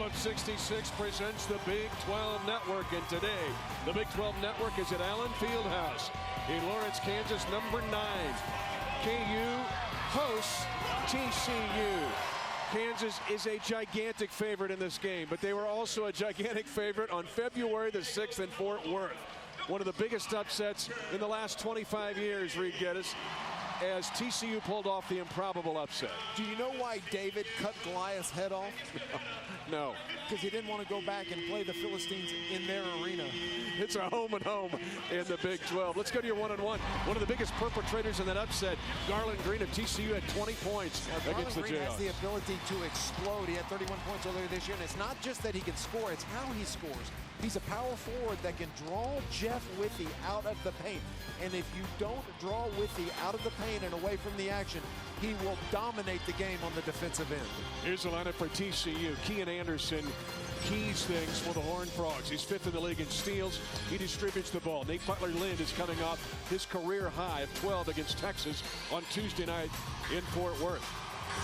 Phillips 66 presents the Big 12 Network, and today the Big 12 Network is at Allen Fieldhouse in Lawrence, Kansas. Number 9, KU hosts TCU. Kansas is a gigantic favorite in this game, but they were also a gigantic favorite on February the 6th in Fort Worth. One of the biggest upsets in the last 25 years, Reed Geddes, as TCU pulled off the improbable upset. Do you know why David cut Goliath's head off? No. Because he didn't want to go back and play the Philistines in their arena. It's a home and home in the Big 12. Let's go to your one-on-one. One of the biggest perpetrators in that upset, Garland Green of TCU, had 20 points against the Jayhawks. Green has the ability to explode. He had 31 points earlier this year, and it's not just that he can score, it's how he scores. He's a power forward that can draw Jeff Withey out of the paint. And if you don't draw Withey out of the paint and away from the action, he will dominate the game on the defensive end. Here's the lineup for TCU. Kean Anderson keys things for the Horned Frogs. He's 5th in the league in steals. He distributes the ball. Nate Butler-Lind is coming off his career high of 12 against Texas on Tuesday night in Fort Worth.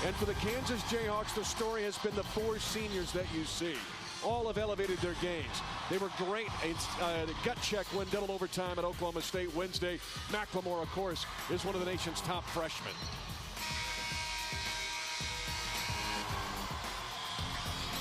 And for the Kansas Jayhawks, the story has been the 4 seniors that you see. All have elevated their games. They were great. The gut check win, double overtime at Oklahoma State Wednesday. McLemore, of course, is one of the nation's top freshmen.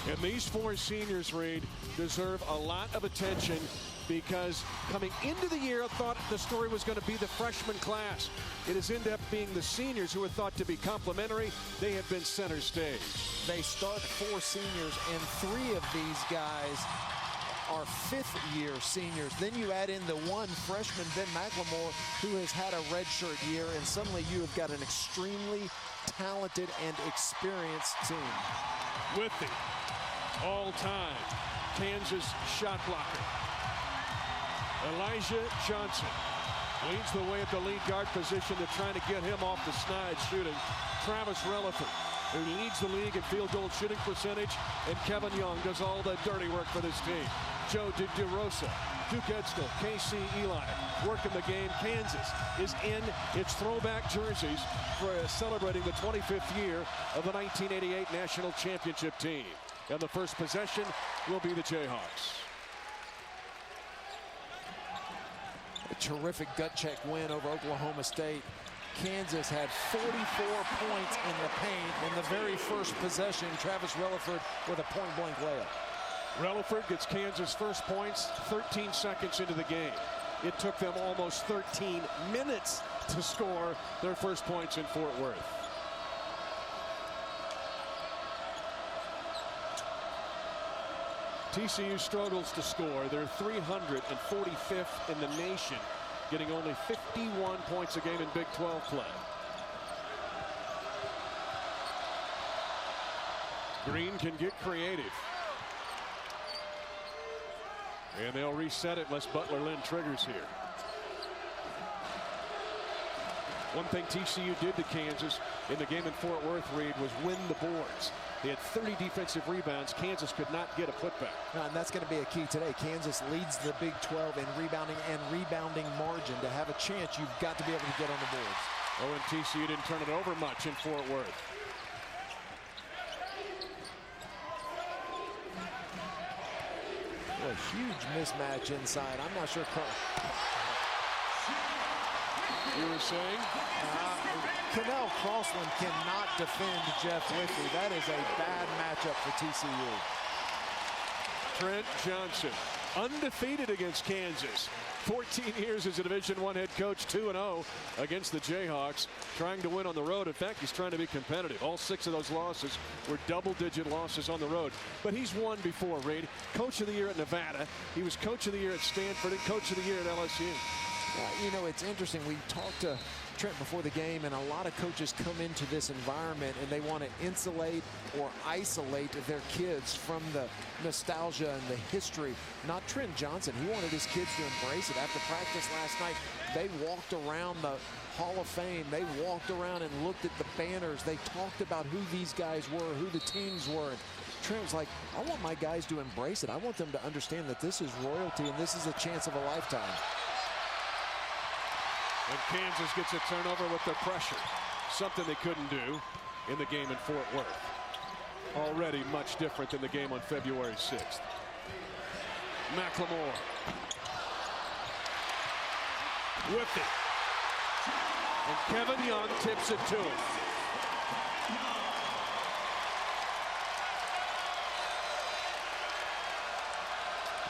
And these 4 seniors, Reed, deserve a lot of attention because coming into the year, I thought the story was going to be the freshman class. It has ended up being the seniors who are thought to be complimentary. They have been center stage. They start 4 seniors, and 3 of these guys are 5th-year seniors. Then you add in the 1 freshman, Ben McLemore, who has had a redshirt year, and suddenly you have got an extremely talented and experienced team. With the all-time Kansas shot blocker, Elijah Johnson leads the way at the lead guard position. They're trying to get him off the snide shooting. Travis Relaford, who leads the league in field goal shooting percentage, and Kevin Young does all the dirty work for this team. Joe DeRosa, Duke Edstall, KC Eli working the game. Kansas is in its throwback jerseys for celebrating the 25th year of the 1988 national championship team. And the first possession will be the Jayhawks. A terrific gut check win over Oklahoma State. Kansas had 44 points in the paint in the very first possession. Travis Relaford with a point-blank layup. Relaford gets Kansas' first points 13 seconds into the game. It took them almost 13 minutes to score their first points in Fort Worth. TCU struggles to score. They're 345th in the nation, getting only 51 points a game in Big 12 play. Green can get creative. And they'll reset it unless Butler-Lind triggers here. One thing TCU did to Kansas in the game in Fort Worth, Reed, was win the boards. They had 30 defensive rebounds. Kansas could not get a putback. And that's going to be a key today. Kansas leads the Big 12 in rebounding and rebounding margin. To have a chance, you've got to be able to get on the boards. Oh, and TCU didn't turn it over much in Fort Worth. A huge mismatch inside. I'm not sure. You were saying? Cannell Crossland cannot defend Jeff Withey. That is a bad matchup for TCU. Trent Johnson, undefeated against Kansas. 14 years as a Division I head coach, 2-0 against the Jayhawks, trying to win on the road. In fact, he's trying to be competitive. All 6 of those losses were double-digit losses on the road. But he's won before, Reed. Coach of the year at Nevada. He was coach of the year at Stanford and coach of the year at LSU. You know, it's interesting. We talked to Trent before the game, and a lot of coaches come into this environment and they want to insulate or isolate their kids from the nostalgia and the history. Not Trent Johnson. He wanted his kids to embrace it. After practice last night, they walked around the Hall of Fame. They walked around and looked at the banners. They talked about who these guys were, who the teams were. And Trent was like, I want my guys to embrace it. I want them to understand that this is royalty and this is a chance of a lifetime. And Kansas gets a turnover with their pressure. Something they couldn't do in the game in Fort Worth. already much different than the game on February 6th. McLemore. Whipped it. And Kevin Young tips it to him.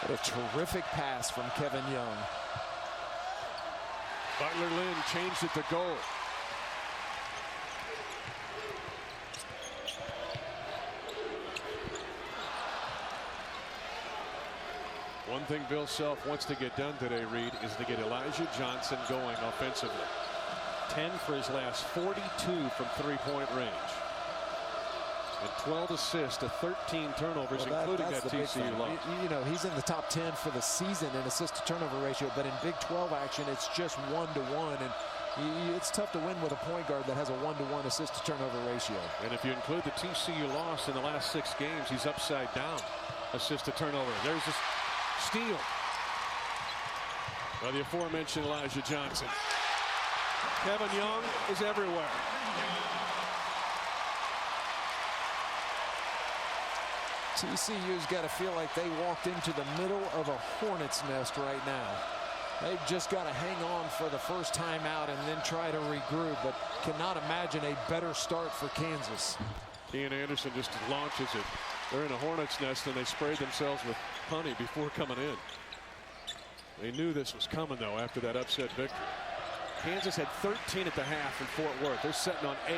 What a terrific pass from Kevin Young. Butler Lynn changed it to goal. One thing Bill Self wants to get done today, Reed, is to get Elijah Johnson going offensively. 10 for his last 42 from three-point range. And 12 assists to 13 turnovers, including that TCU loss. You know, he's in the top 10 for the season in assist to turnover ratio, but in Big 12 action, it's just 1-to-1. And it's tough to win with a point guard that has a 1-to-1 assist to turnover ratio. And if you include the TCU loss in the last 6 games, he's upside down assist to turnover. There's a steal by the aforementioned Elijah Johnson. Kevin Young is everywhere. TCU's got to feel like they walked into the middle of a hornet's nest right now. They've just got to hang on for the first time out and then try to regroup, but cannot imagine a better start for Kansas. Ian Anderson just launches it. They're in a hornet's nest and they sprayed themselves with honey before coming in. They knew this was coming, though, after that upset victory. Kansas had 13 at the half in Fort Worth. They're sitting on 8.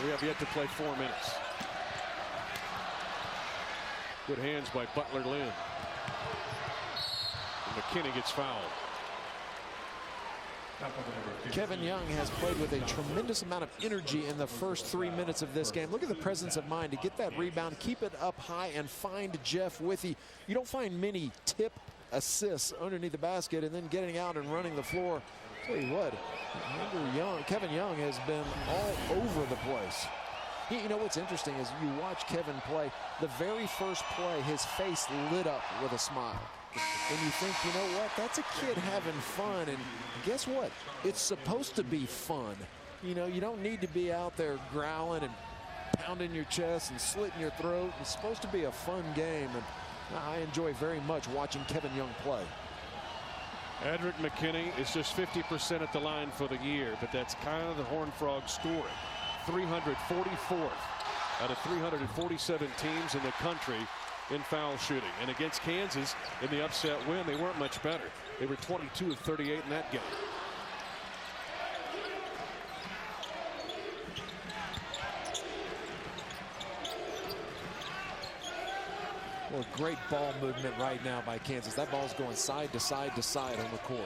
We have yet to play 4 minutes. Good hands by Butler Lynn. And McKinney gets fouled. Kevin Young has played with a tremendous amount of energy in the first 3 minutes of this game. Look at the presence of mind to get that rebound, keep it up high, and find Jeff Withey. You don't find many tip assists underneath the basket and then getting out and running the floor. Tell you what, Kevin Young has been all over the place. You know what's interesting is you watch Kevin play, the very first play, his face lit up with a smile. And you think, you know what, that's a kid having fun. And guess what? It's supposed to be fun. You know, you don't need to be out there growling and pounding your chest and slitting your throat. It's supposed to be a fun game. And I enjoy very much watching Kevin Young play. Edric McKinney is just 50% at the line for the year, but that's kind of the Horned Frog story. 344th out of 347 teams in the country in foul shooting. And against Kansas in the upset win, they weren't much better. They were 22 of 38 in that game. Well, great ball movement right now by Kansas. That ball's going side to side to side on the court.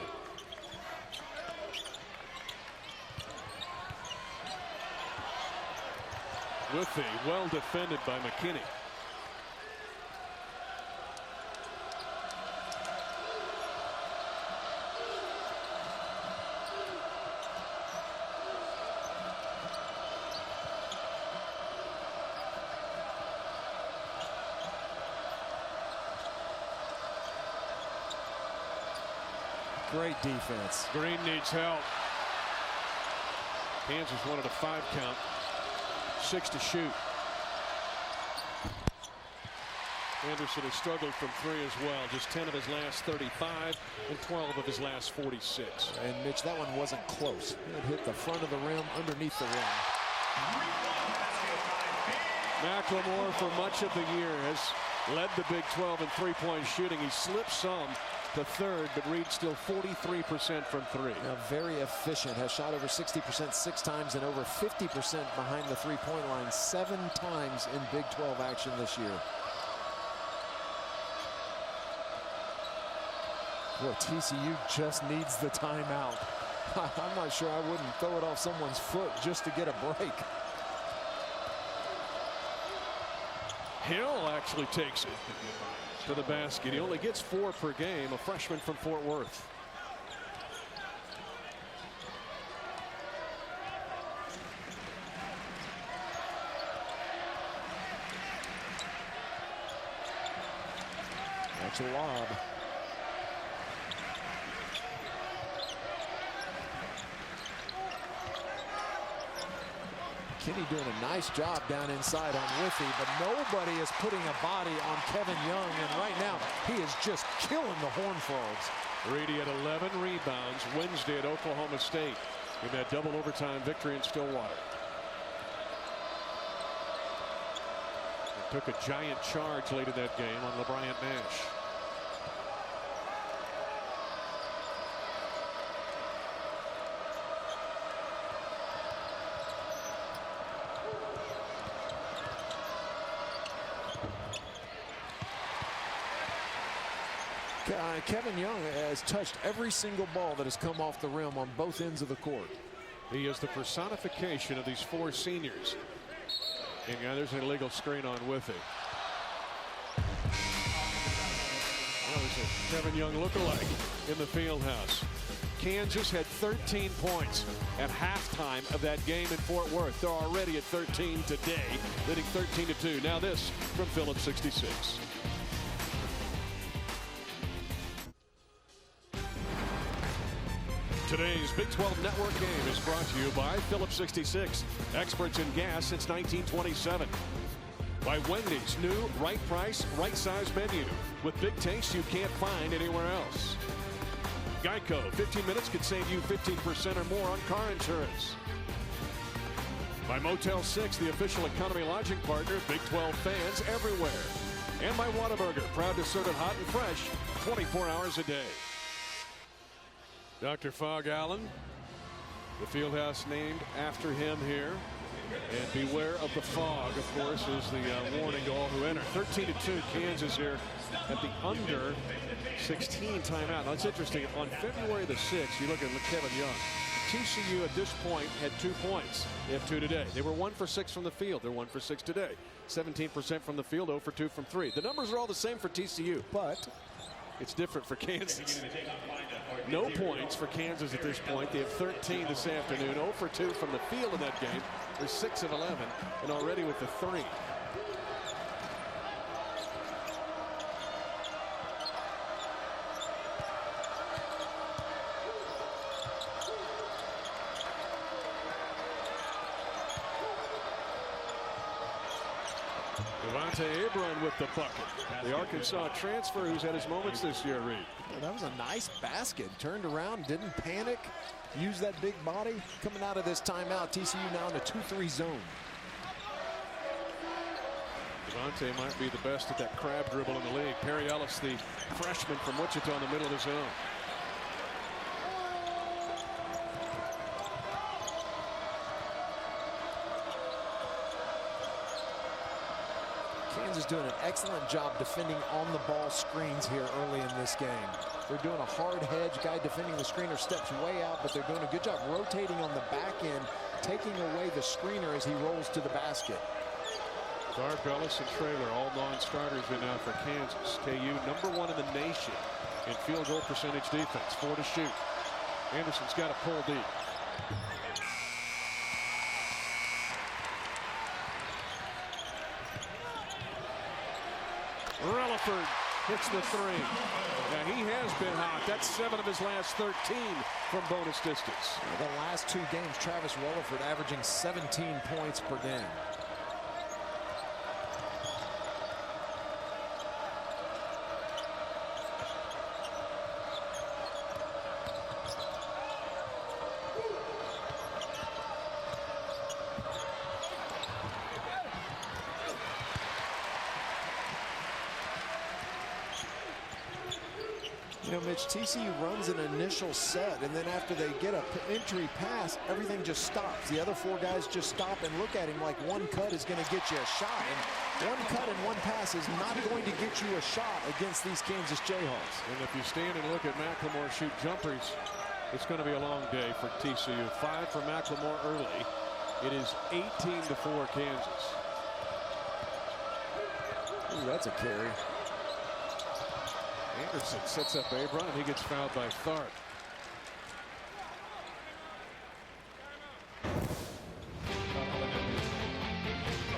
Withey, well defended by McKinney. Great defense. Green needs help. Kansas wanted a 5 count. 6 to shoot. Anderson has struggled from 3 as well. Just 10 of his last 35 and 12 of his last 46. And Mitch, that one wasn't close. It hit the front of the rim, underneath the rim. McLemore for much of the year has led the Big 12 in three-point shooting. He slipped some to third, but Reed still 43% from 3. Now, very efficient. Has shot over 60% 6 times and over 50% behind the three-point line 7 times in Big 12 action this year. Boy, TCU just needs the timeout. I'm not sure I wouldn't throw it off someone's foot just to get a break. Hill actually takes it to the basket. He only gets 4 per game, a freshman from Fort Worth. That's a lob. Kenny doing a nice job down inside on Withy, but nobody is putting a body on Kevin Young, and right now he is just killing the Horned Frogs. Reedy at 11 rebounds Wednesday at Oklahoma State in that double overtime victory in Stillwater. It took a giant charge late in that game on LeBryant Nash. Kevin Young has touched every single ball that has come off the rim on both ends of the court. He is the personification of these four seniors. And there's an illegal screen on Withy. There's a Kevin Young lookalike in the field house. Kansas had 13 points at halftime of that game in Fort Worth. They're already at 13 today, leading 13-2. Now this from Phillips 66. Today's Big 12 Network game is brought to you by Phillips 66, experts in gas since 1927. By Wendy's new right price, right size menu with big taste you can't find anywhere else. Geico, 15 minutes could save you 15% or more on car insurance. By Motel 6, the official economy lodging partner, Big 12 fans everywhere. And by Whataburger, proud to serve it hot and fresh 24 hours a day. Dr. Fog Allen, the field house named after him here. And beware of the fog, of course, is the warning to all who enter. 13-2, Kansas here at the under 16 timeout. Now, it's interesting. On February the 6th, you look at Kevin Young. TCU at this point had 2 points. They have 2 today. They were 1 for 6 from the field. They're 1 for 6 today. 17% from the field, 0 for 2 from 3. The numbers are all the same for TCU, but it's different for Kansas. No points for Kansas at this point. They have 13 this afternoon. 0 for 2 from the field in that game. They're 6 of 11 and already with the 3. Abram with the bucket. The Arkansas transfer who's had his moments this year, Reed. Well, that was a nice basket. Turned around, didn't panic, used that big body. Coming out of this timeout, TCU now in a 2-3 zone. Devontae might be the best at that crab dribble in the league. Perry Ellis, the freshman from Wichita, in the middle of the zone. Kansas doing an excellent job defending on the ball screens here early in this game. They're doing a hard hedge. Guy defending the screener steps way out, but they're doing a good job rotating on the back end, taking away the screener as he rolls to the basket. Darb, Ellis, and Traylor, all non-starters right now for Kansas. KU #1 in the nation in field goal percentage defense. 4 to shoot. Anderson's got to pull deep. Relaford hits the 3. Now he has been hot. That's 7 of his last 13 from bonus distance. The last 2 games, Travis Relaford averaging 17 points per game. You know, Mitch, TCU runs an initial set, and then after they get an entry pass, everything just stops. The other 4 guys just stop and look at him like one cut is going to get you a shot. And one cut and one pass is not going to get you a shot against these Kansas Jayhawks. And if you stand and look at McLemore shoot jumpers, it's going to be a long day for TCU. 5 for McLemore early. It is 18-4 Kansas. Ooh, that's a carry. Anderson sets up Abram, and he gets fouled by Tharp.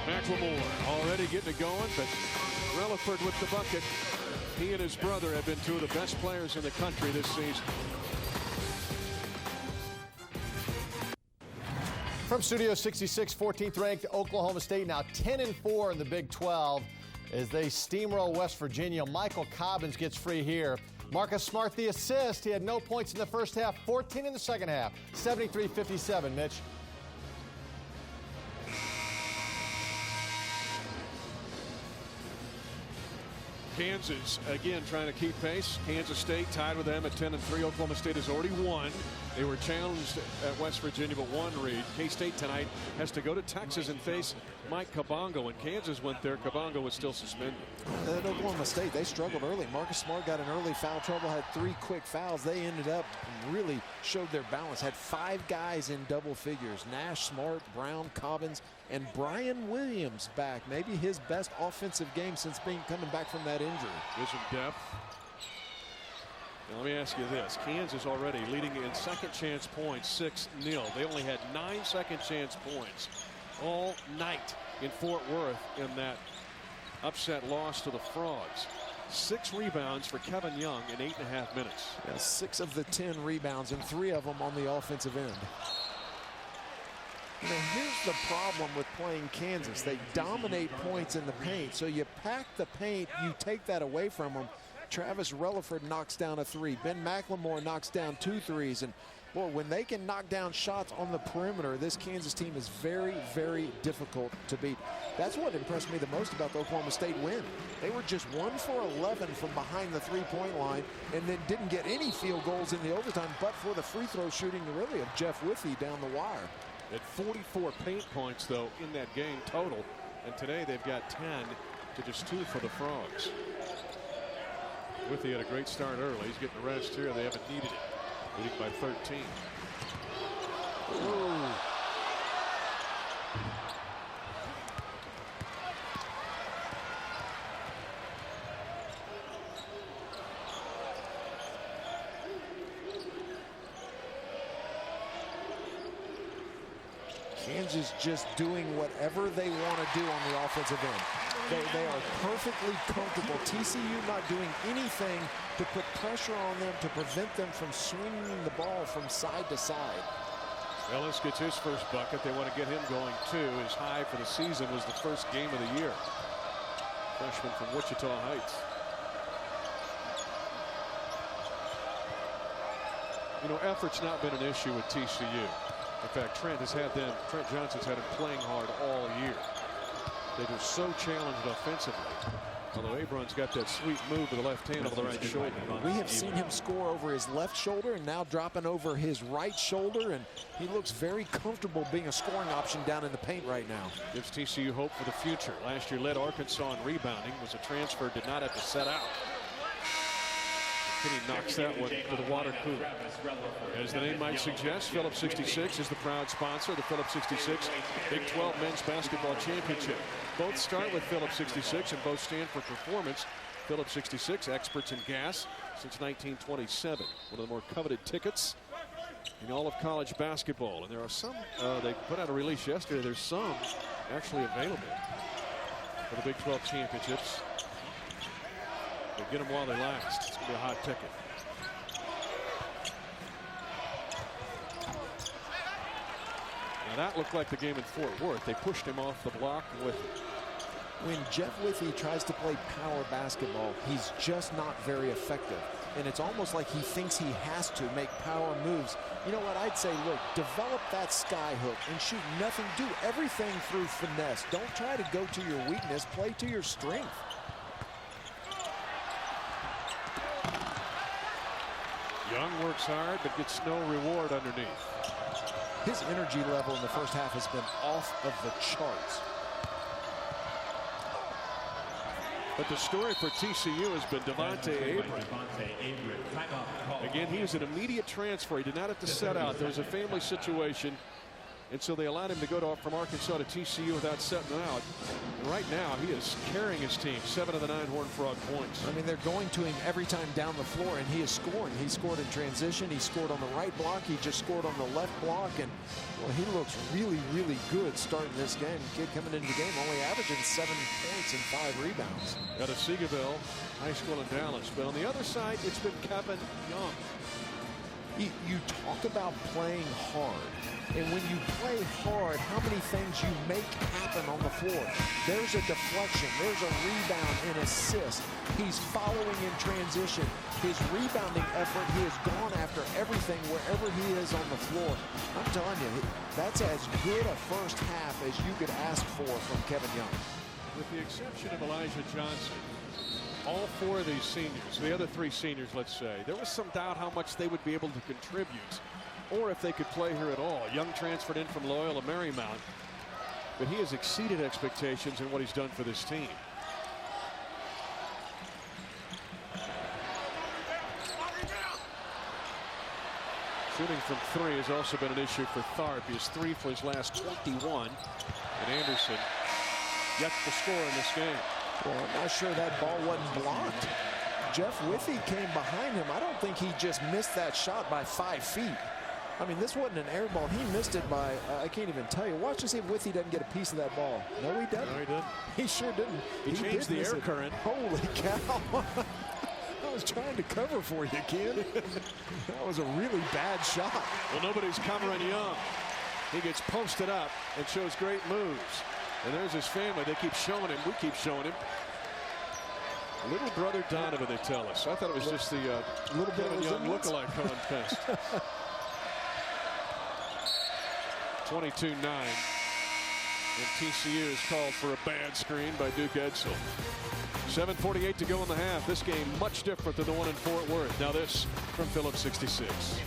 McLemore already getting it going, but Relaford with the bucket. He and his brother have been 2 of the best players in the country this season. From Studio 66, 14th ranked Oklahoma State now 10-4 in the Big 12 as they steamroll West Virginia. Michael Cobbins gets free here. Marcus Smart the assist. He had no points in the first half, 14 in the second half. 73-57, Mitch. Kansas, again, trying to keep pace. Kansas State tied with them at 10-3. Oklahoma State has already won. They were challenged at West Virginia, but one read. K-State tonight has to go to Texas and face Mike Kabongo. When Kansas went there, Kabongo was still suspended. At Oklahoma State, they struggled early. Marcus Smart got an early foul trouble, had 3 quick fouls. They ended up really showed their balance. Had 5 guys in double figures. Nash, Smart, Brown, Cobbins, and Brian Williams back. Maybe his best offensive game since coming back from that injury. Gives him depth. Now, let me ask you this. Kansas already leading in second chance points 6-0. They only had 9 second chance points all night in Fort Worth in that upset loss to the Frogs. 6 rebounds for Kevin Young in 8.5 minutes. Yeah, 6 of the 10 rebounds and 3 of them on the offensive end. You know, here's the problem with playing Kansas. They dominate points in the paint. So you pack the paint, you take that away from them. Travis Relaford knocks down a 3. Ben McLemore knocks down 2 threes. And boy, when they can knock down shots on the perimeter, this Kansas team is very, very difficult to beat. That's what impressed me the most about the Oklahoma State win. They were just 1 for 11 from behind the 3-point line and then didn't get any field goals in the overtime, but for the free throw shooting really of Jeff Withey down the wire. At 44 paint points, though, in that game total. And today they've got 10 to just 2 for the Frogs. Withey had a great start early. He's getting the rest here. They haven't needed it. Leading by 13. Ooh. Kansas just doing whatever they want to do on the offensive end. They are perfectly comfortable. TCU not doing anything to put pressure on them to prevent them from swinging the ball from side to side. Ellis gets his first bucket. They want to get him going too. His high for the season was the first game of the year. Freshman from Wichita Heights. You know, effort's not been an issue with TCU. In fact, Trent Johnson's had him playing hard all year. They were so challenged offensively. Although Abron's got that sweet move with the left hand over the right shoulder. We have seen him score over his left shoulder and now dropping over his right shoulder, and he looks very comfortable being a scoring option down in the paint right now. Gives TCU hope for the future. Last year led Arkansas in rebounding, was a transfer, did not have to set out. He knocks that one to the water cooler. As the name might suggest, Phillips 66 is the proud sponsor of the Phillips 66 Big 12 Men's Basketball Championship. Both start with Phillips 66 and both stand for performance. Phillips 66, experts in gas since 1927. One of the more coveted tickets in all of college basketball. And there are some, they put out a release yesterday, there's some actually available for the Big 12 Championships. They get them while they last. It's going to be a hot ticket. Now that looked like the game in Fort Worth. They pushed him off the block with. When Jeff Withey tries to play power basketball, he's just not very effective. And it's almost like he thinks he has to make power moves. You know what? I'd say, look, develop that sky hook and shoot nothing. Do everything through finesse. Don't try to go to your weakness. Play to your strength. Young works hard but gets no reward underneath. His energy level in the first half has been off of the charts. But the story for TCU has been Devontae Abram. Again, he was an immediate transfer. He did not have to set out. There was a family situation. And so they allowed him to go from Arkansas to TCU without setting out. And right now, he is carrying his team. 7 of the 9 Horned Frog points. I mean, they're going to him every time down the floor, and he is scoring. He scored in transition. He scored on the right block. He just scored on the left block. And, well, he looks really, really good starting this game. Kid coming into the game only averaging 7 points and 5 rebounds. Got a Seagoville High School in Dallas. But on the other side, it's been Kevin Young. You talk about playing hard. And when you play hard, how many things you make happen on the floor. There's a deflection. There's a rebound and assist. He's following in transition. His rebounding effort, he has gone after everything wherever he is on the floor. I'm telling you, that's as good a first half as you could ask for from Kevin Young. With the exception of Elijah Johnson, all four of these seniors, the other three seniors, let's say, there was some doubt how much they would be able to contribute or if they could play here at all. Young transferred in from Loyola Marymount, but he has exceeded expectations in what he's done for this team. Shooting from three has also been an issue for Tharp. He has 3 for his last 21. And Anderson yet to score in this game. Well, I'm not sure that ball wasn't blocked. Jeff Withey came behind him. I don't think he just missed that shot by 5 feet. I mean, this wasn't an air ball. He missed it by, I can't even tell you. Watch to see if Withey doesn't get a piece of that ball. No, he doesn't. No, he didn't. He sure didn't. He changed the air current. Holy cow. I was trying to cover for you, kid. That was a really bad shot. Well, nobody's covering Young. He gets posted up and shows great moves. And there's his family. They keep showing him. We keep showing him. Little brother Donovan, they tell us. I thought it was just the little bit of a Young lookalike contest. 22-9. And TCU is called for a bad screen by Duke Edsel. 7:48 to go in the half. This game much different than the one in Fort Worth. Now this from Phillips 66.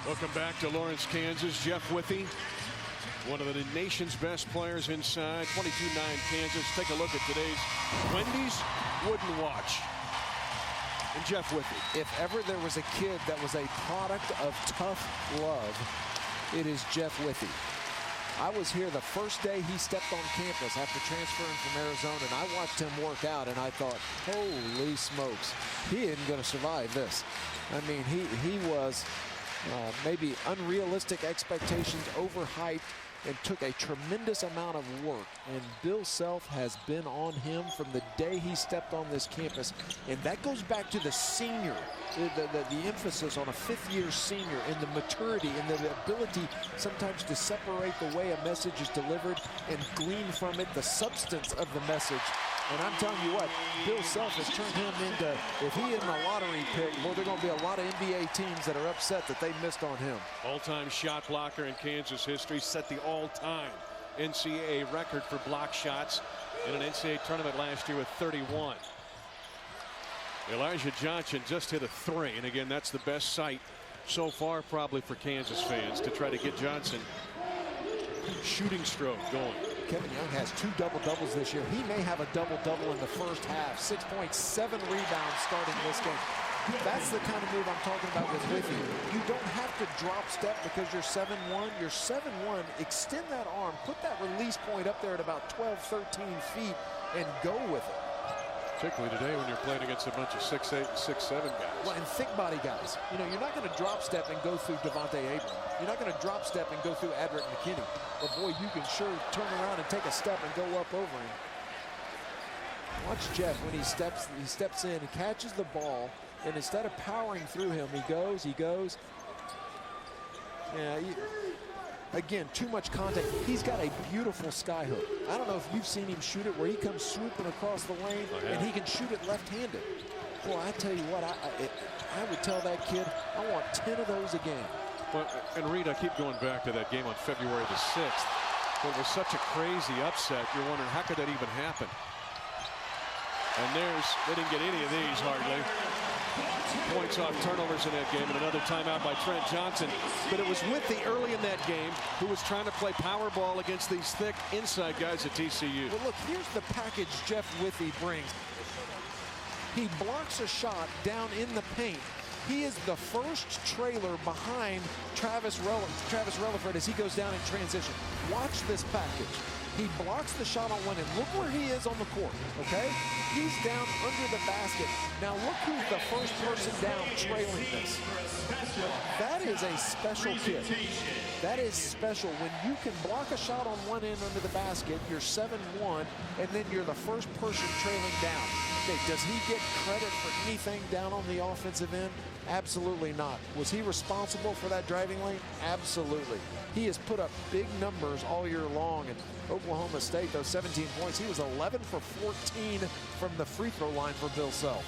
Welcome back to Lawrence, Kansas. Jeff Withey, one of the nation's best players inside. 22-9 Kansas. Take a look at today's Wendy's Wooden Watch. And Jeff Withey. If ever there was a kid that was a product of tough love, it is Jeff Withey. I was here the first day he stepped on campus after transferring from Arizona, and I watched him work out, and I thought, holy smokes, he isn't going to survive this. I mean, he was maybe unrealistic expectations, overhyped, and took a tremendous amount of work. And Bill Self has been on him from the day he stepped on this campus. And that goes back to the senior, the emphasis on a fifth-year senior and the maturity and the ability sometimes to separate the way a message is delivered and glean from it the substance of the message. And I'm telling you what, Bill Self has turned him into, if he isn't a lottery pick, well, there are going to be a lot of NBA teams that are upset that they missed on him. All-time shot blocker in Kansas history, set the all-time NCAA record for block shots in an NCAA tournament last year with 31. Elijah Johnson just hit a 3, and again, that's the best sight so far probably for Kansas fans to try to get Johnson shooting stroke going. Kevin Young has 2 double-doubles this year. He may have a double-double in the first half. 6.7 rebounds starting this game. That's the kind of move I'm talking about with Withey. You don't have to drop step because you're 7-1. You're 7-1. Extend that arm. Put that release point up there at about 12, 13 feet and go with it. Particularly today when you're playing against a bunch of 6'8" and 6'7" guys. Well, and thick body guys. You know, you're not going to drop step and go through Devontae Abram. You're not going to drop step and go through Adric McKinney. But boy, you can sure turn around and take a step and go up over him. Watch Jeff when he steps in and catches the ball, and instead of powering through him, he goes. Yeah, again, too much contact. He's got a beautiful sky hook. I don't know if you've seen him shoot it where he comes swooping across the lane, and he can shoot it left-handed. Boy, I tell you what, I would tell that kid, I want 10 of those a game. Well, and Reed, I keep going back to that game on February the 6th. It was such a crazy upset. You're wondering, how could that even happen? And they didn't get any of these hardly. Points off turnovers in that game, and another timeout by Trent Johnson. But it was Withey early in that game who was trying to play power ball against these thick inside guys at TCU. Well, look, here's the package Jeff Withey brings. He blocks a shot down in the paint. He is the first trailer behind Travis Relaford as he goes down in transition. Watch this package. He blocks the shot on one end. Look where he is on the court, okay? He's down under the basket. Now look who's the first person down trailing this. That is a special kid. That is special. When you can block a shot on one end under the basket, you're 7-1, and then you're the first person trailing down. Okay, does he get credit for anything down on the offensive end? Absolutely not. Was he responsible for that driving lane? Absolutely. He has put up big numbers all year long. And Oklahoma State, those 17 points, he was 11 for 14 from the free throw line for Bill Self.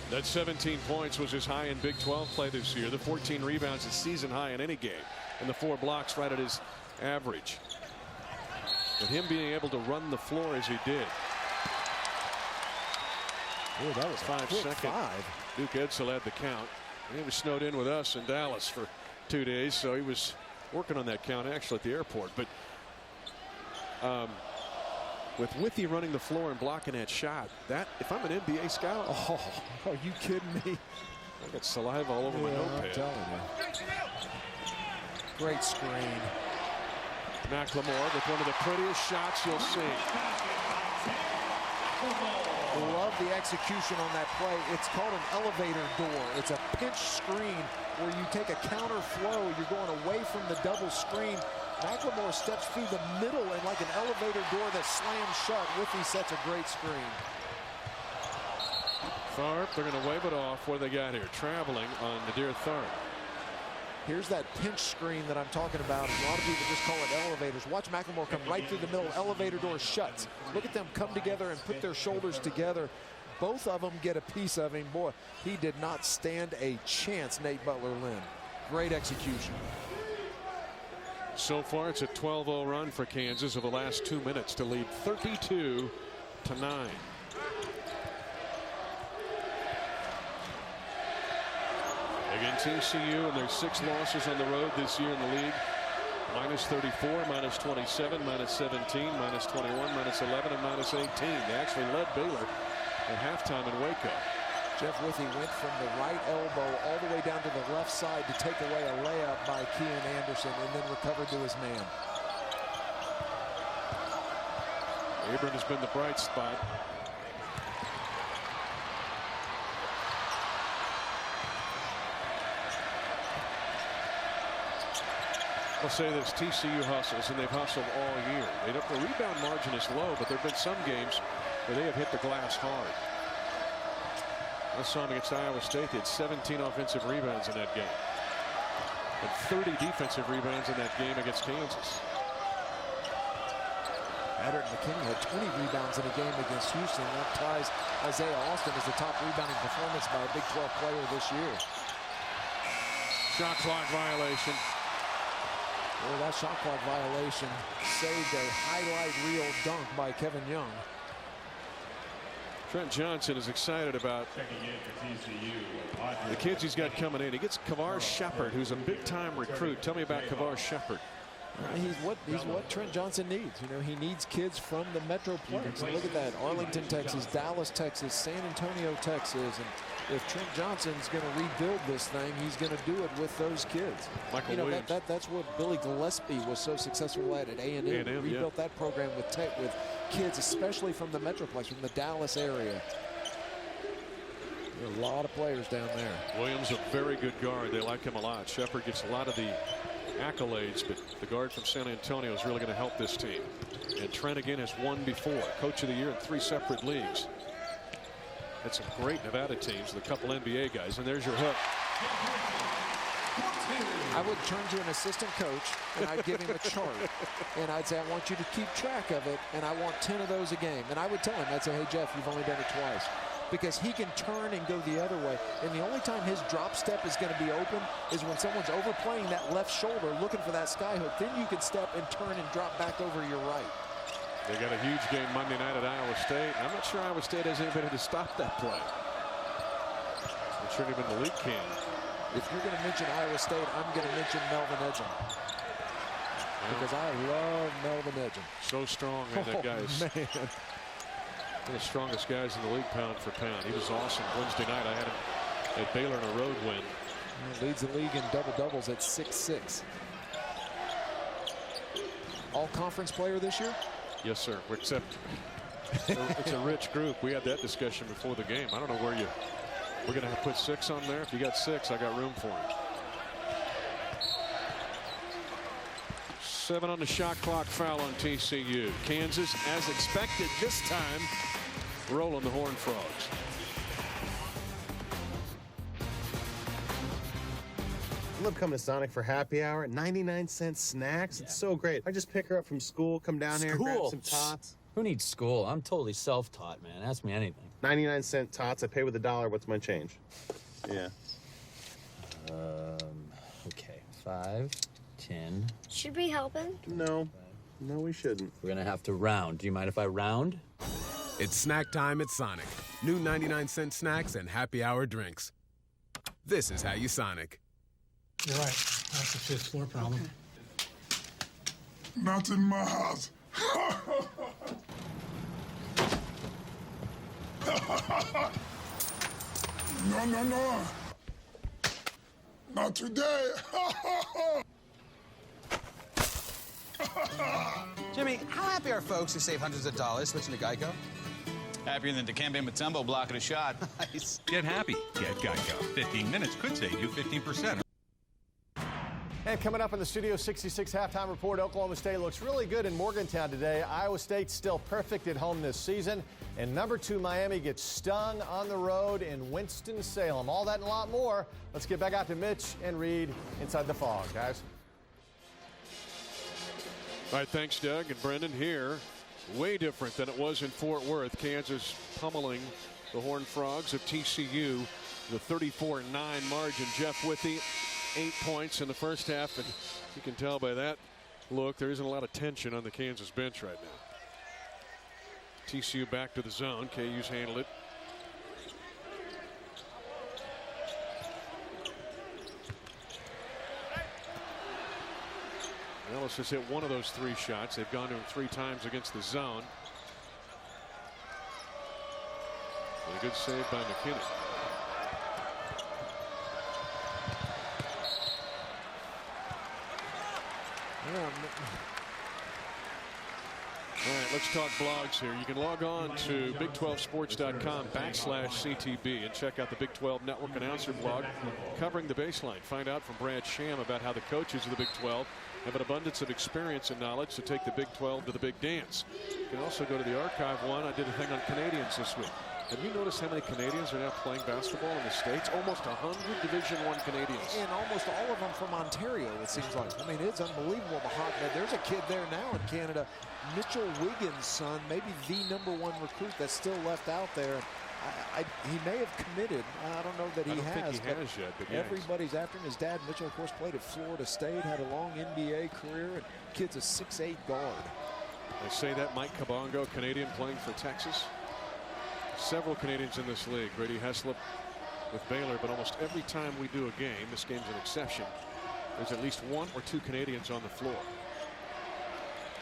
That 17 points was his high in Big 12 play this year. The 14 rebounds is season high in any game. And the 4 blocks right at his average. But him being able to run the floor as he did. Ooh, that was 5 seconds. Duke Edsel had the count. He was snowed in with us in Dallas for 2 days, so he was working on that count actually at the airport. But with Withy running the floor and blocking that shot, that if I'm an NBA scout, are you kidding me? I got saliva all over my notepad. I'm telling you. Great screen. McLemore with one of the prettiest shots you'll see. Love the execution on that play. It's called an elevator door. It's a pinch screen where you take a counter flow. You're going away from the double screen. McLemore steps through the middle and like an elevator door that slams shut. Withy sets a great screen. Tharp, they're going to wave it off. What do they got here? Traveling on Nadir Tharp. Here's that pinch screen that I'm talking about. A lot of people just call it elevators. Watch McLemore come right through the middle. Elevator door shuts. Look at them come together and put their shoulders together. Both of them get a piece of him. Boy, he did not stand a chance, Nate Butler-Lynn. Great execution. So far, it's a 12-0 run for Kansas over the last 2 minutes to lead 32-9. Again, TCU and their 6 losses on the road this year in the league. -34, -27, -17, -21, -11, and -18. They actually led Baylor at halftime in Waco. Jeff Withy went from the right elbow all the way down to the left side to take away a layup by Kean Anderson and then recovered to his man. Abram has been the bright spot. I'll say this, TCU hustles, and they've hustled all year. The rebound margin is low, but there have been some games where they have hit the glass hard. I saw them against Iowa State. They had 17 offensive rebounds in that game. And 30 defensive rebounds in that game against Kansas. Adderton McKinney had 20 rebounds in a game against Houston. That ties Isaiah Austin as the top rebounding performance by a Big 12 player this year. Shot clock violation. Well, that shot clock violation saved a highlight reel dunk by Kevin Young. Trent Johnson is excited about the kids he's got coming in. He gets Kavar Shepard, who's a big-time recruit. Tell me about Kavar Shepard. He's what Trent Johnson needs. You know, he needs kids from the Metroplex. Look at that. Arlington, Texas, Dallas, Texas, San Antonio, Texas. And if Trent Johnson's going to rebuild this thing, he's going to do it with those kids. Michael Williams. That's what Billy Gillespie was so successful at A&M. Rebuilt that program with kids, especially from the Metroplex, from the Dallas area. There are a lot of players down there. Williams, a very good guard. They like him a lot. Shepard gets a lot of the accolades, but the guard from San Antonio is really going to help this team. And Trent again has won before. Coach of the year in 3 separate leagues. Had some great Nevada teams with a couple NBA guys. And there's your hook. I would turn to an assistant coach and I'd give him a chart. And I'd say, I want you to keep track of it. And I want 10 of those a game. And I would tell him, I'd say, hey, Jeff, you've only done it twice. Because he can turn and go the other way. And the only time his drop step is going to be open is when someone's overplaying that left shoulder looking for that sky hook. Then you can step and turn and drop back over your right. They got a huge game Monday night at Iowa State. I'm not sure Iowa State has anybody to stop that play. I'm sure even the league can. If you're going to mention Iowa State, I'm going to mention Melvin Edgin. Because I love Melvin Edgin. So strong, man. That guy is man. One of the strongest guys in the league pound for pound. He was awesome Wednesday night. I had him at Baylor in a road win. Leads the league in double-doubles at 6'6". All-conference player this year? Yes, sir. Except it's a rich group. We had that discussion before the game. I don't know where we're going to put 6 on there. If you got 6, I got room for him. 7 on the shot clock, foul on TCU. Kansas, as expected this time, rolling the Horned Frogs. I love coming to Sonic for happy hour. 99-cent snacks. It's so great. I just pick her up from school, come down here, grab some tots. Who needs school? I'm totally self-taught, man. Ask me anything. 99-cent tots. I pay with $1. What's my change? Yeah. Okay. 5, 10. Should we help him? No. No, we shouldn't. We're gonna have to round. Do you mind if I round? It's snack time at Sonic. New 99-cent snacks and happy hour drinks. This is how you Sonic. You're right. That's a 5th floor problem. Not in my house. No, no, no. Not today. Jimmy, how happy are folks who save hundreds of dollars switching to Geico? Happier than Dikembe Mutombo blocking a shot. Nice. Get happy. Get Geico. 15 minutes could save you 15%. And coming up in the Studio 66 halftime report, Oklahoma State looks really good in Morgantown today. Iowa State's still perfect at home this season. And number 2 Miami gets stung on the road in Winston-Salem. All that and a lot more. Let's get back out to Mitch and Reed inside the Fog, guys. All right, thanks, Doug. And Brendan here. Way different than it was in Fort Worth. Kansas pummeling the Horned Frogs of TCU. The 34-9 margin. Jeff Withey, 8 points in the first half. And you can tell by that look, there isn't a lot of tension on the Kansas bench right now. TCU back to the zone. KU's handled it. Ellis has hit one of those 3 shots. They've gone to him 3 times against the zone. And a good save by McKinney. All right, let's talk blogs here. You can log on to Big12sports.com/CTB and check out the Big 12 Network announcer blog covering the baseline. Find out from Brad Sham about how the coaches of the Big 12 have an abundance of experience and knowledge to take the Big 12 to the big dance. You can also go to the archive one. I did a thing on Canadians this week. Have you noticed how many Canadians are now playing basketball in the States? Almost 100 Division I Canadians. And almost all of them from Ontario, it seems like. I mean, it's unbelievable, the hotbed. There's a kid there now in Canada, Mitchell Wiggins' son, maybe the #1 recruit that's still left out there. He may have committed. I don't know that he has. I don't think he has yet, but everybody's after him. His dad, Mitchell, of course, played at Florida State, had a long NBA career, and kid's a 6'8" guard. They say that Mike Kabongo, Canadian playing for Texas. Several Canadians in this league. Brady Heslop with Baylor, but almost every time we do a game, this game's an exception, there's at least 1 or 2 Canadians on the floor.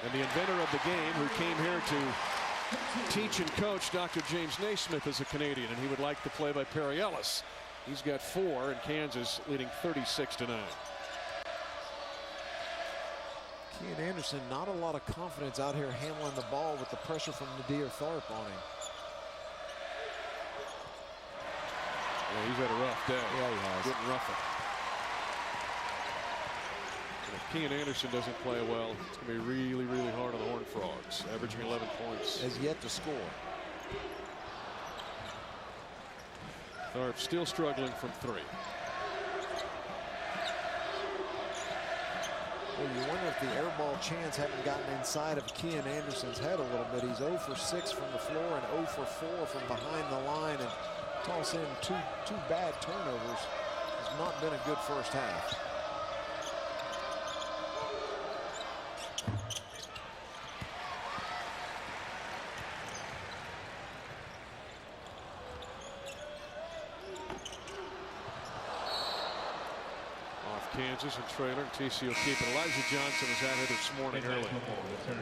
And the inventor of the game, who came here to teach and coach, Dr. James Naismith, is a Canadian, and he would like to play by Perry Ellis. He's got 4, and Kansas leading 36-9. Kean Anderson, not a lot of confidence out here handling the ball with the pressure from Nadir Tharp on him. Yeah, he's had a rough day. Yeah, he has. Getting rougher. And if Kean Anderson doesn't play well, it's going to be really, really hard on the Horned Frogs. Averaging 11 points. Has yet to score. Tharp still struggling from 3. Well, you wonder if the air ball chance hadn't gotten inside of Kean Anderson's head a little bit. He's 0 for 6 from the floor and 0 for 4 from behind the line. And toss in two bad turnovers. Has not been a good first half. Off Kansas and trailer. TCU will keep it. Elijah Johnson was out here this morning early.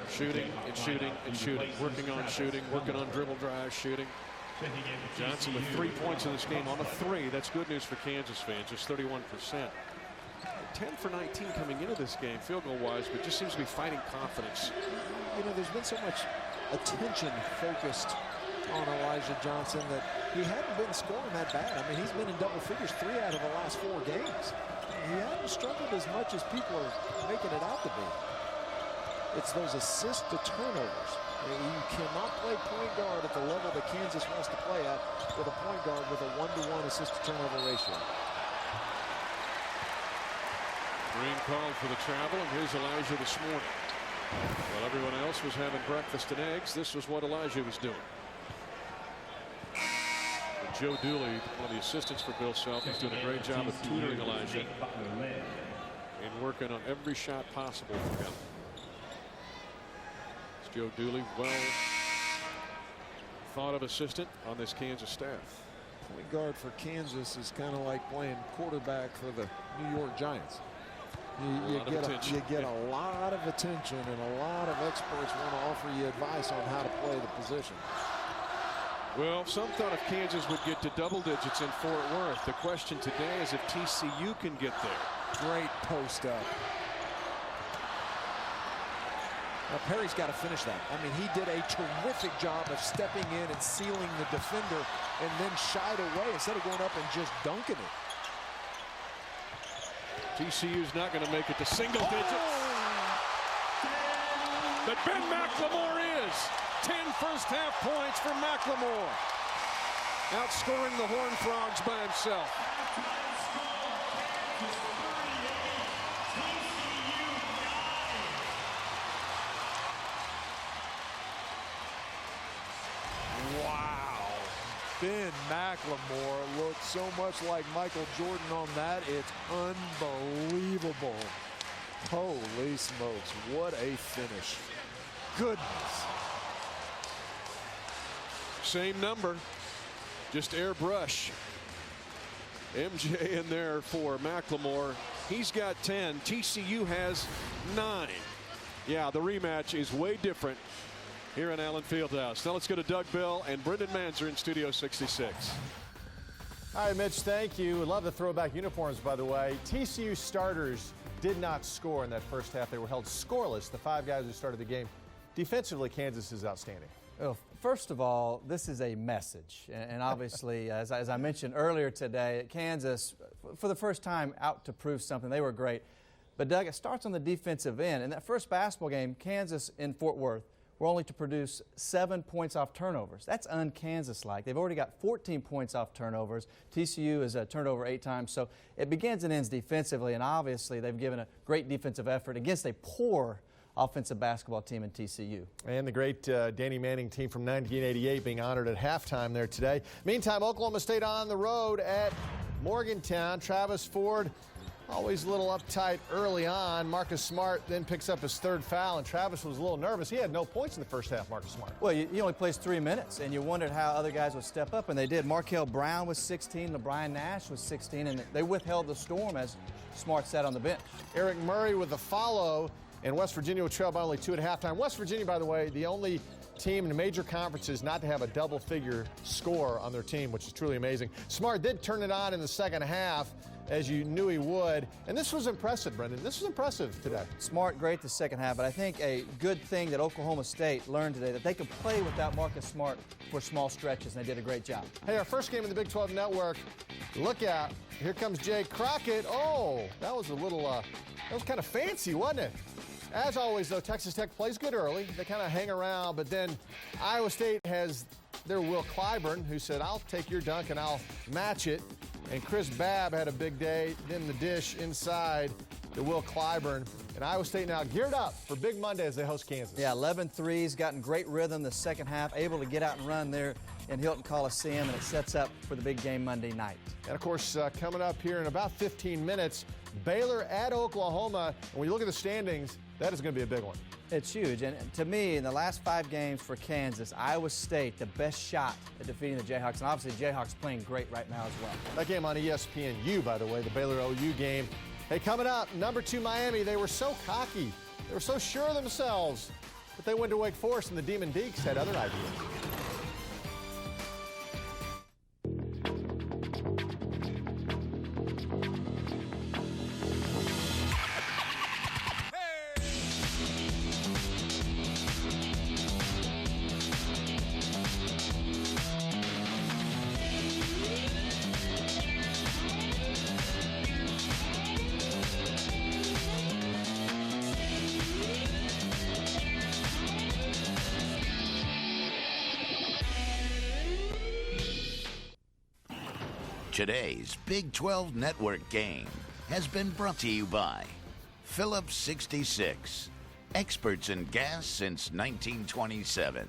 Shooting and shooting and shooting. Working on shooting. Working on dribble drive shooting. Johnson with 3 points in this game on a 3. That's good news for Kansas fans. Just 31%. 10 for 19 coming into this game, field goal wise, but just seems to be finding confidence. You know, there's been so much attention focused on Elijah Johnson that he hadn't been scoring that bad. I mean, he's been in double figures 3 out of the last 4 games. He hasn't struggled as much as people are making it out to be. It's those assists to turnovers. You cannot play point guard at the level that Kansas wants to play at with a point guard with a 1-to-1 assist to turnover ratio. Green called for the travel, and here's Elijah this morning. While everyone else was having breakfast and eggs, this was what Elijah was doing. And Joe Dooley, one of the assistants for Bill Self, he's doing a great job of tutoring Elijah and working on every shot possible for him. It's Joe Dooley, well thought of assistant on this Kansas staff. Point guard for Kansas is kind of like playing quarterback for the New York Giants. You get a lot of attention, and a lot of experts want to offer you advice on how to play the position. Well, some thought if Kansas would get to double digits in Fort Worth. The question today is if TCU can get there. Great post up. Now Perry's got to finish that. I mean, he did a terrific job of stepping in and sealing the defender and then shied away instead of going up and just dunking it. TCU's not going to make it to single digits. But Ben McLemore is. 10 first-half points for McLemore. Outscoring the Horned Frogs by himself. Wow. Ben McLemore looks so much like Michael Jordan on that. It's unbelievable. Holy smokes. What a finish. Goodness. Same number. Just airbrush. MJ in there for McLemore. He's got 10. TCU has 9. Yeah, the rematch is way different here in Allen Fieldhouse. Now let's go to Doug Bell and Brendan Manzer in Studio 66. All right, Mitch, thank you. Love the throwback uniforms, by the way. TCU starters did not score in that first half. They were held scoreless, the 5 guys who started the game. Defensively, Kansas is outstanding. Well, first of all, this is a message. And obviously, as I mentioned earlier today, Kansas, for the first time, out to prove something. They were great. But, Doug, it starts on the defensive end. In that first basketball game, Kansas in Fort Worth were only to produce 7 points off turnovers. That's un-Kansas-like. They've already got 14 points off turnovers. TCU is turned over 8 times. So it begins and ends defensively, and obviously they've given a great defensive effort against a poor offensive basketball team in TCU. And the great Danny Manning team from 1988 being honored at halftime there today. Meantime, Oklahoma State on the road at Morgantown. Travis Ford always a little uptight early on. Marcus Smart then picks up his 3rd foul, and Travis was a little nervous. He had no points in the first half, Marcus Smart. Well, he only plays 3 minutes, and you wondered how other guys would step up, and they did. Markel Brown was 16, LeBron Nash was 16, and they withheld the storm as Smart sat on the bench. Eric Murray with the follow, and West Virginia will trail by only 2 at halftime. West Virginia, by the way, the only team in the major conferences not to have a double-figure score on their team, which is truly amazing. Smart did turn it on in the second half, as you knew he would. And this was impressive, Brendan. This was impressive today. Smart, great the second half, but I think a good thing that Oklahoma State learned today, that they could play without Marcus Smart for small stretches, and they did a great job. Hey, our first game in the Big 12 Network. Look out. Here comes Jay Crockett. Oh, that was a little, that was kind of fancy, wasn't it? As always, though, Texas Tech plays good early. They kind of hang around, but then Iowa State has their Will Clyburn, who said, I'll take your dunk and I'll match it. And Chris Babb had a big day. Then the dish inside to Will Clyburn. And Iowa State now geared up for Big Monday as they host Kansas. Yeah, 11 threes, gotten great rhythm the second half, able to get out and run there in Hilton Coliseum, and it sets up for the big game Monday night. And, of course, coming up here in about 15 minutes, Baylor at Oklahoma. And when you look at the standings, that is going to be a big one. It's huge. And to me, in the last 5 games for Kansas, Iowa State, the best shot at defeating the Jayhawks. And obviously, Jayhawks playing great right now as well. That game on ESPNU, by the way, the Baylor-OU game. Hey, coming up, number 2 Miami. They were so cocky. They were so sure of themselves. But they went to Wake Forest, and the Demon Deacs had other ideas. Today's Big 12 Network game has been brought to you by Phillips 66, experts in gas since 1927.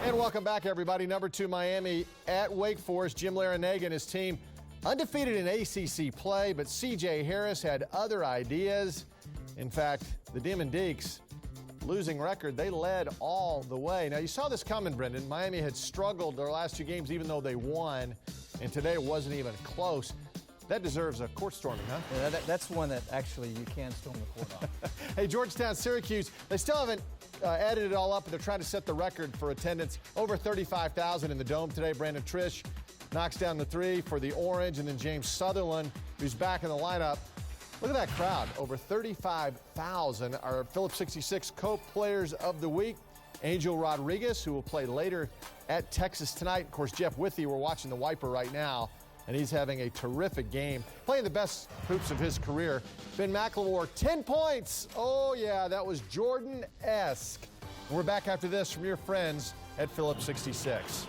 And welcome back, everybody. Number 2 Miami at Wake Forest. Jim Larinaga and his team undefeated in ACC play, but C.J. Harris had other ideas. In fact, the Demon Deacs, losing record, they led all the way. Now, you saw this coming, Brendan. Miami had struggled their last 2 games, even though they won, and today it wasn't even close. That deserves a court storming, huh? Yeah, that's one that actually you can storm the court on. Hey, Georgetown, Syracuse, they still haven't added it all up, but they're trying to set the record for attendance. Over 35,000 in the Dome today. Brandon Trish knocks down the 3 for the Orange, and then James Sutherland, who's back in the lineup. Look at that crowd. Over 35,000. Our Phillips 66 co-players of the week. Angel Rodriguez, who will play later at Texas tonight. Of course, Jeff Withey, we're watching the Wiper right now, and he's having a terrific game, playing the best hoops of his career. Ben McLemore, 10 points. Oh, yeah, that was Jordan-esque. And we're back after this from your friends at Phillips 66.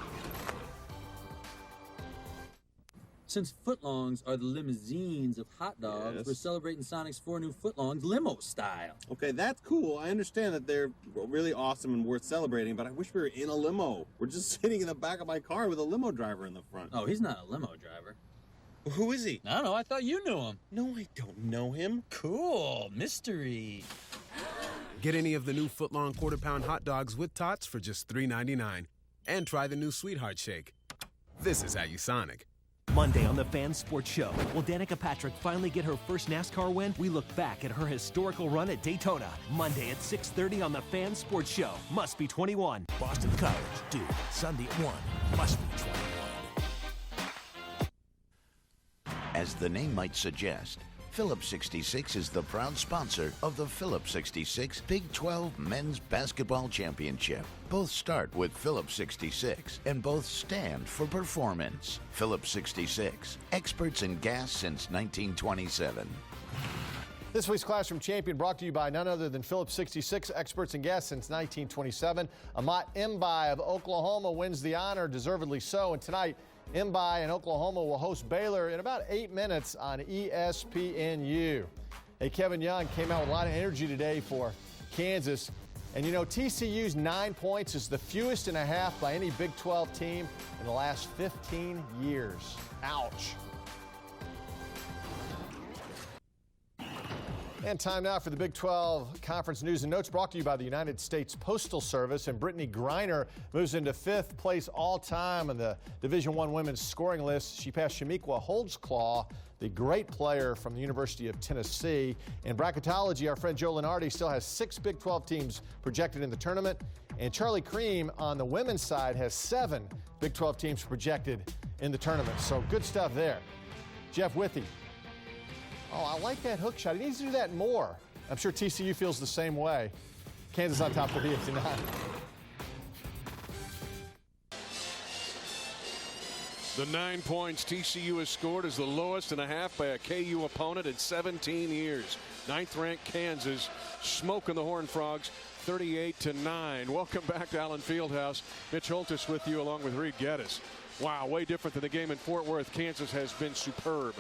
Since footlongs are the limousines of hot dogs, we're celebrating Sonic's 4 new footlongs limo style. Okay, that's cool. I understand that they're really awesome and worth celebrating, but I wish we were in a limo. We're just sitting in the back of my car with a limo driver in the front. Oh, he's not a limo driver. Who is he? I don't know. I thought you knew him. No, I don't know him. Cool. Mystery. Get any of the new footlong quarter-pound hot dogs with tots for just $3.99. And try the new Sweetheart Shake. This is How You Sonic. Monday on the Fan Sports Show, will Danica Patrick finally get her first NASCAR win? We look back at her historical run at Daytona. Monday at 6:30 on the Fan Sports Show. Must be 21. Boston College, Duke, Sunday at 1. Must be 21. As the name might suggest, Phillips 66 is the proud sponsor of the Phillips 66 Big 12 Men's Basketball Championship. Both start with Phillips 66 and both stand for performance. Phillips 66, experts in gas since 1927. This week's Classroom Champion brought to you by none other than Phillips 66, experts in gas since 1927. Amat Mbai of Oklahoma wins the honor, deservedly so. And tonight, Mbai and Oklahoma will host Baylor in about 8 minutes on ESPNU. Hey, Kevin Young came out with a lot of energy today for Kansas. And you know, TCU's 9 points is the fewest and a half by any Big 12 team in the last 15 years. Ouch. And time now for the Big 12 Conference News and Notes, brought to you by the United States Postal Service. And Brittany Griner moves into 5th place all-time on the Division I women's scoring list. She passed Shamiqua Holdsclaw, the great player from the University of Tennessee. In bracketology, our friend Joe Lenardi still has 6 Big 12 teams projected in the tournament. And Charlie Cream on the women's side has 7 Big 12 teams projected in the tournament. So good stuff there. Jeff Withey. Oh, I like that hook shot. He needs to do that more. I'm sure TCU feels the same way. Kansas on top 38-9. The 9 points TCU has scored is the lowest and a half by a KU opponent in 17 years. 9th-ranked Kansas smoking the Horned Frogs 38-9. Welcome back to Allen Fieldhouse. Mitch Holtis with you along with Reed Geddes. Wow, way different than the game in Fort Worth. Kansas has been superb.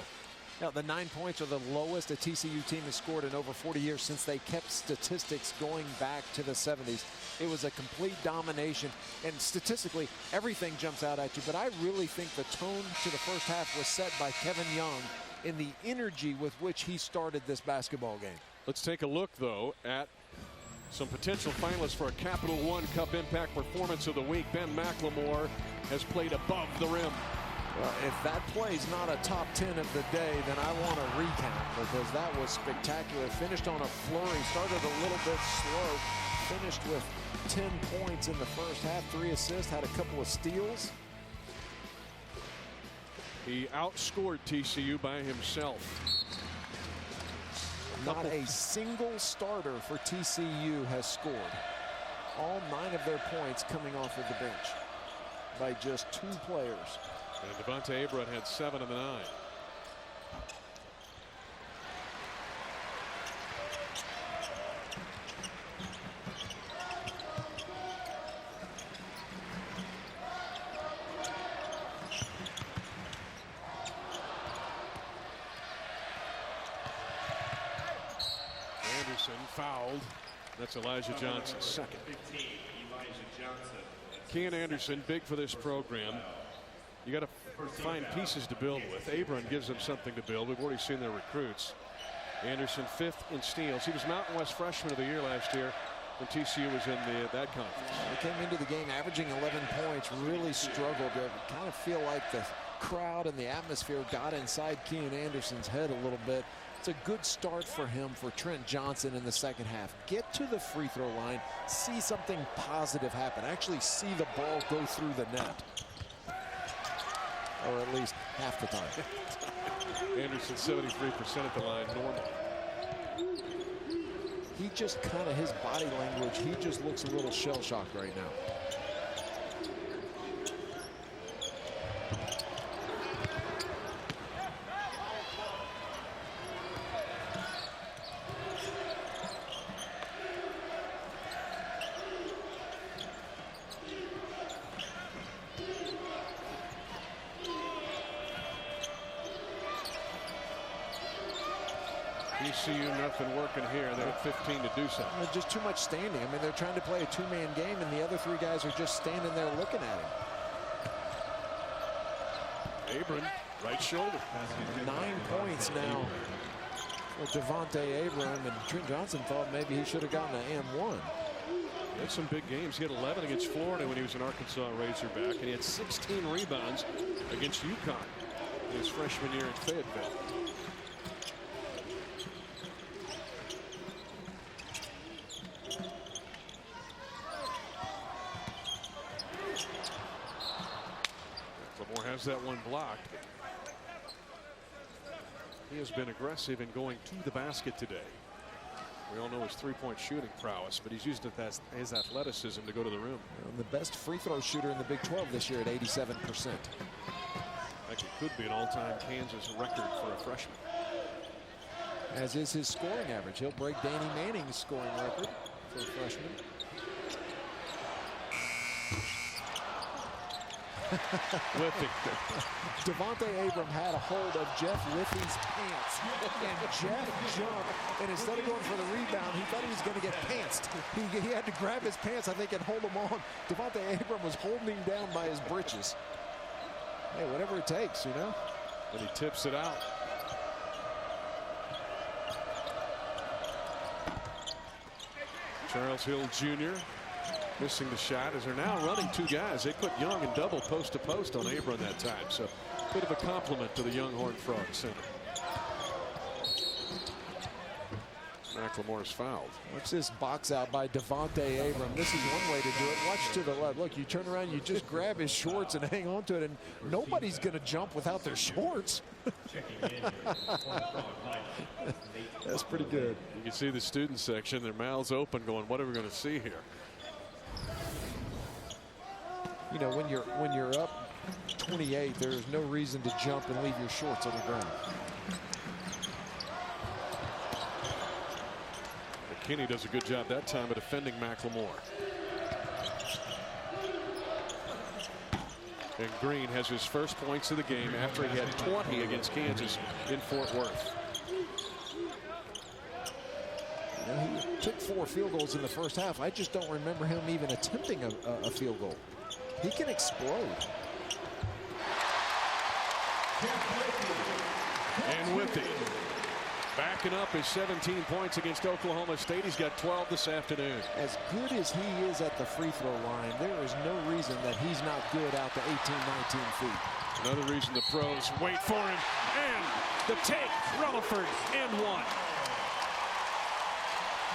Now, the 9 points are the lowest a TCU team has scored in over 40 years since they kept statistics going back to the 70s. It was a complete domination, and statistically, everything jumps out at you. But I really think the tone to the first half was set by Kevin Young in the energy with which he started this basketball game. Let's take a look, though, at some potential finalists for a Capital One Cup Impact Performance of the Week. Ben McLemore has played above the rim. Well, if that play's not a top 10 of the day, then I want to recount, because that was spectacular. Finished on a flurry, started a little bit slow, finished with 10 points in the first half, 3 assists, had a couple of steals. He outscored TCU by himself. Not a single starter for TCU has scored. All 9 of their points coming off of the bench by just 2 players. And Devontae Abraham had 7 of the 9. fouled. That's Elijah Johnson's second. Kean Anderson, big for this program. You got to find pieces to build with. Abram gives them something to build. We've already seen their recruits. Anderson 5th in steals. He was Mountain West Freshman of the Year last year when TCU was in that conference. He came into the game averaging 11 points, really struggled. To kind of feel like the crowd and the atmosphere got inside Kean Anderson's head a little bit. It's a good start for him, for Trent Johnson in the second half. Get to the free throw line, see something positive happen, actually see the ball go through the net. Or at least half the time. Anderson 73% at the line normal. He just kind of, his body language, he just looks a little shell-shocked right now. TCU nothing working here. They're at 15 to do something. Just too much standing. I mean, they're trying to play a two-man game, and the other three guys are just standing there looking at him. Abram, right shoulder. 9 points now for Devontae Abram, and Trent Johnson thought maybe he should have gotten an and-one. He had some big games. He had 11 against Florida when he was an Arkansas Razorback, and he had 16 rebounds against UConn in his freshman year in Fayetteville. Has that one blocked. He has been aggressive in going to the basket today. We all know his three-point shooting prowess, but he's used it as his athleticism to go to the rim. And the best free throw shooter in the Big 12 this year at 87%. Like it could be an all-time Kansas record for a freshman. As is his scoring average. He'll break Danny Manning's scoring record for a freshman. Devontae Abram had a hold of Jeff Liffey's pants, and Jeff jumped, and instead of going for the rebound, he thought he was going to get pantsed. He had to grab his pants, I think, and hold him on. Devontae Abram was holding him down by his britches. Hey, whatever it takes, you know. And he tips it out. Charles Hill Jr. missing the shot as they're now running two guys. They put Young in double post to post on Abram that time. So a bit of a compliment to the young Horned Frog center. McLemore's fouled. Watch this box out by Devontae Abram. This is one way to do it. Watch to the left. Look, you turn around, you just grab his shorts and hang on to it, and nobody's going to jump without their shorts. That's pretty good. You can see the student section, their mouths open going, what are we going to see here? You know, when you're up 28, there's no reason to jump and leave your shorts on the ground. McKinney does a good job that time of defending McLemore. And Green has his first points of the game after he had 20 against Kansas in Fort Worth. You know, he took 4 field goals in the first half. I just don't remember him even attempting a field goal. He can explode. And with it, backing up his 17 points against Oklahoma State. He's got 12 this afternoon. As good as he is at the free throw line, there is no reason that he's not good out to 18, 19 feet. Another reason the pros wait for him. And the take, Relaford, and one.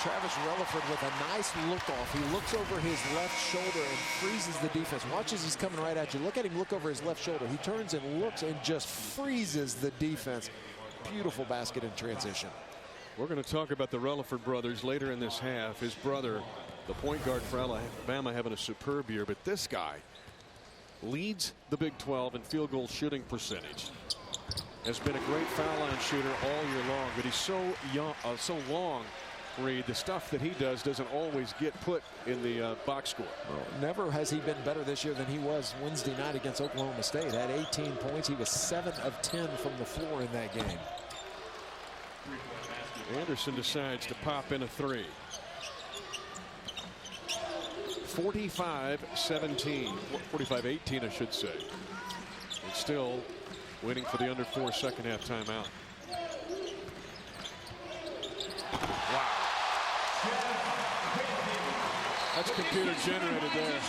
Travis Relaford with a nice look off. He looks over his left shoulder and freezes the defense. Watch as he's coming right at you. Look at him look over his left shoulder. He turns and looks and just freezes the defense. Beautiful basket in transition. We're going to talk about the Relaford brothers later in this half. His brother, the point guard for Alabama, having a superb year. But this guy leads the Big 12 in field goal shooting percentage. Has been a great foul line shooter all year long. But he's so young, so long. Reed, the stuff that he does doesn't always get put in the box score. Well, never has he been better this year than he was Wednesday night against Oklahoma State. Had 18 points. He was 7 of 10 from the floor in that game. Anderson decides to pop in a three. 45-17, 45-18 I should say. And still waiting for the under 4 second half timeout. Wow. That's computer generated there.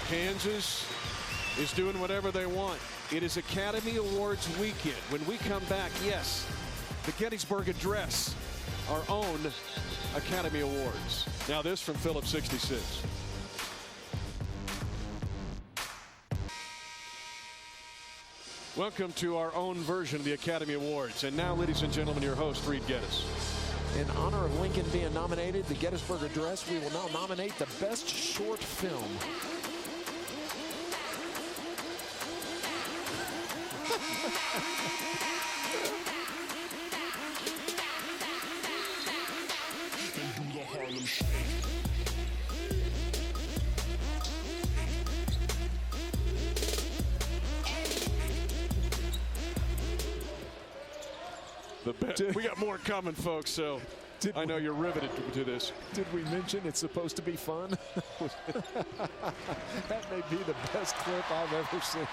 Kansas is doing whatever they want. It is Academy Awards weekend. When we come back, yes, the Gettysburg Address, our own Academy Awards. Now this from Phillips 66. Welcome to our own version of the Academy Awards. And now, ladies and gentlemen, your host, Reed Geddes. In honor of Lincoln being nominated, the Gettysburg Address, we will now nominate the best short film. We got more coming, folks, so I know you're riveted to this. Did we mention it's supposed to be fun? That may be the best clip I've ever seen.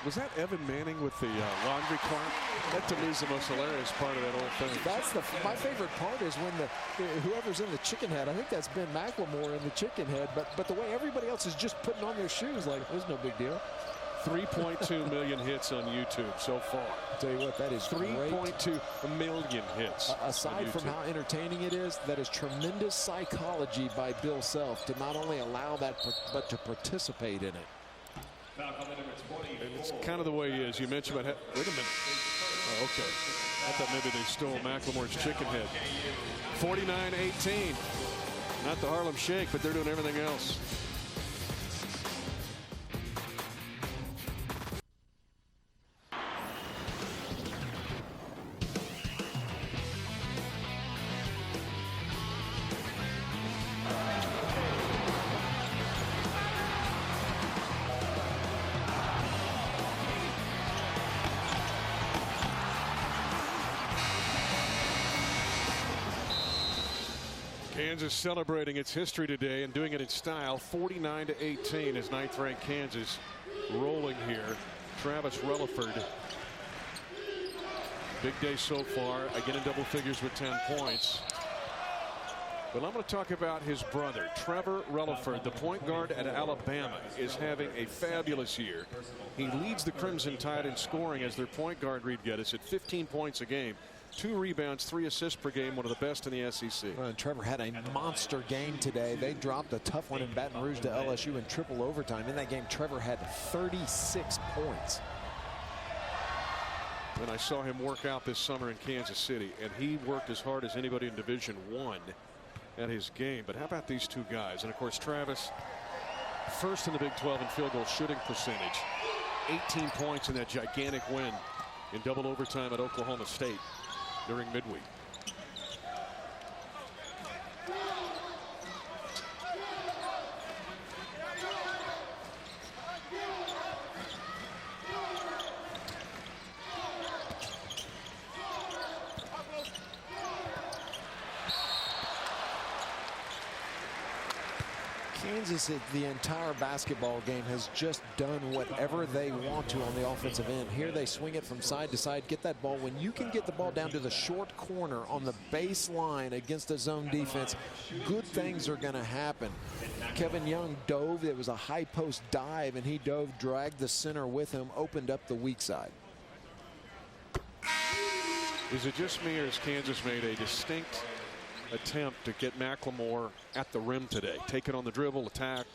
Was that Evan Manning with the laundry cart? That to me is the most hilarious part of that whole thing. That's my favorite part is when whoever's in the chicken head. I think that's Ben McLemore in the chicken head. But the way everybody else is just putting on their shoes, like there's no big deal. 3.2 million hits on YouTube so far. I'll tell you what, that is 3.2 million hits. Aside from how entertaining it is, that is tremendous psychology by Bill Self to not only allow that, but to participate in it. It's kind of the way he is. You mentioned about, wait a minute. Oh, okay. I thought maybe they stole McLemore's chicken head. 49-18. Not the Harlem Shake, but they're doing everything else. Kansas celebrating its history today and doing it in style. 49-18 as 9th-ranked Kansas rolling here. Travis Relaford. Big day so far. Again in double figures with 10 points. But I'm going to talk about his brother, Trevor Relaford, the point guard at Alabama, is having a fabulous year. He leads the Crimson Tide in scoring as their point guard, Reed Geddes, at 15 points a game. 2 rebounds, 3 assists per game, one of the best in the SEC. Well, Trevor had a monster game today. They dropped a tough one in Baton Rouge to LSU in triple overtime. In that game, Trevor had 36 points. And I saw him work out this summer in Kansas City, and he worked as hard as anybody in Division I at his game. But how about these two guys? And, of course, Travis, first in the Big 12 in field goal shooting percentage. 18 points in that gigantic win in double overtime at Oklahoma State during midweek. Kansas, the entire basketball game, has just done whatever they want to on the offensive end. Here they swing it from side to side, get that ball. When you can get the ball down to the short corner on the baseline against a zone defense, good things are going to happen. Kevin Young dove. It was a high post dive, and he dove, dragged the center with him, opened up the weak side. Is it just me, or has Kansas made a distinct attempt to get McLemore at the rim today? Take it on the dribble, attack.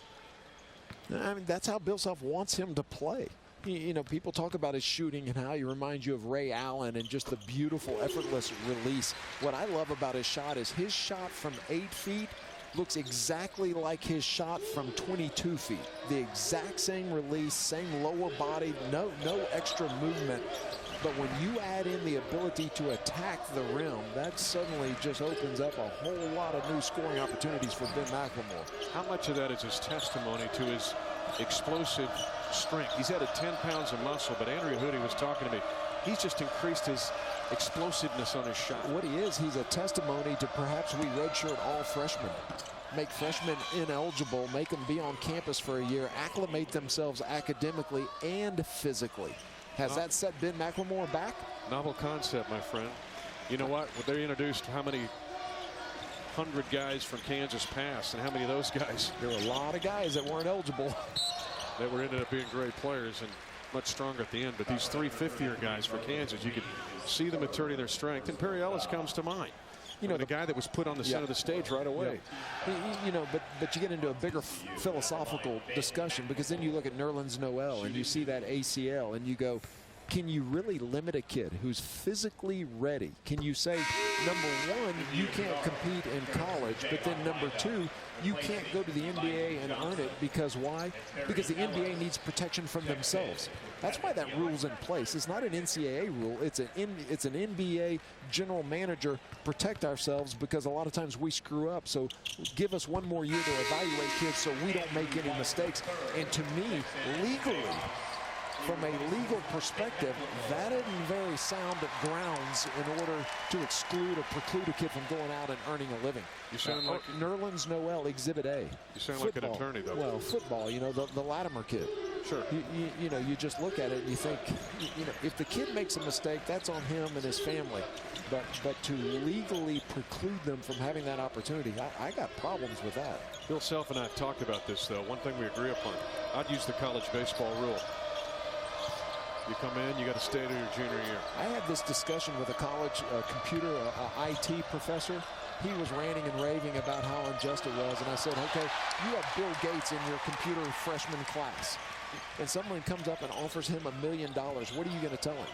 I mean, that's how Bill Self wants him to play. You know, people talk about his shooting and how he reminds you of Ray Allen and just the beautiful, effortless release. What I love about his shot is his shot from 8 feet looks exactly like his shot from 22 feet. The exact same release, same lower body, no extra movement. But when you add in the ability to attack the rim, that suddenly just opens up a whole lot of new scoring opportunities for Ben McLemore. How much of that is his testimony to his explosive strength. He's added 10 pounds of muscle, but Andrea Hootie was talking to me. He's just increased his explosiveness on his shot. What he is, he's a testimony to perhaps we redshirt all freshmen. Make freshmen ineligible, make them be on campus for a year, acclimate themselves academically and physically. Has that set Ben McLemore back? Novel concept, my friend. You know what? They introduced how many 100 guys from Kansas passed, and how many of those guys? There were a lot of guys that weren't eligible. That ended up being great players and much stronger at the end. But these 3 fifth-year guys for Kansas, you could see the maturity of their strength. And Perry Ellis comes to mind. You know, the guy that was put on the center of the stage right away. You know, but you get into a bigger philosophical discussion, because then you look at Nerlens Noel and you see that ACL and you go, can you really limit a kid who's physically ready? Can you say, number one, you can't compete in college, but then number two, you can't go to the NBA and earn it because why? Because the NBA needs protection from themselves. That's why that rule's in place. It's not an NCAA rule. It's an NBA general manager, protect ourselves because a lot of times we screw up. So give us one more year to evaluate kids so we don't make any mistakes. And to me, legally, from a legal perspective, that isn't very sound grounds in order to exclude or preclude a kid from going out and earning a living. You sound like Nerlens Noel, Exhibit A. You sound football, like an attorney, though. Well, football, you know, the Latimer kid. Sure. You know, you just look at it and you think, you know, if the kid makes a mistake, that's on him and his family. But to legally preclude them from having that opportunity, I got problems with that. Bill Self and I have talked about this, though. One thing we agree upon, I'd use the college baseball rule. You come in, you got to stay to your junior year. I had this discussion with a college computer IT professor. He was ranting and raving about how unjust it was. And I said, okay, you have Bill Gates in your computer freshman class. And someone comes up and offers him $1 million. What are you going to tell him?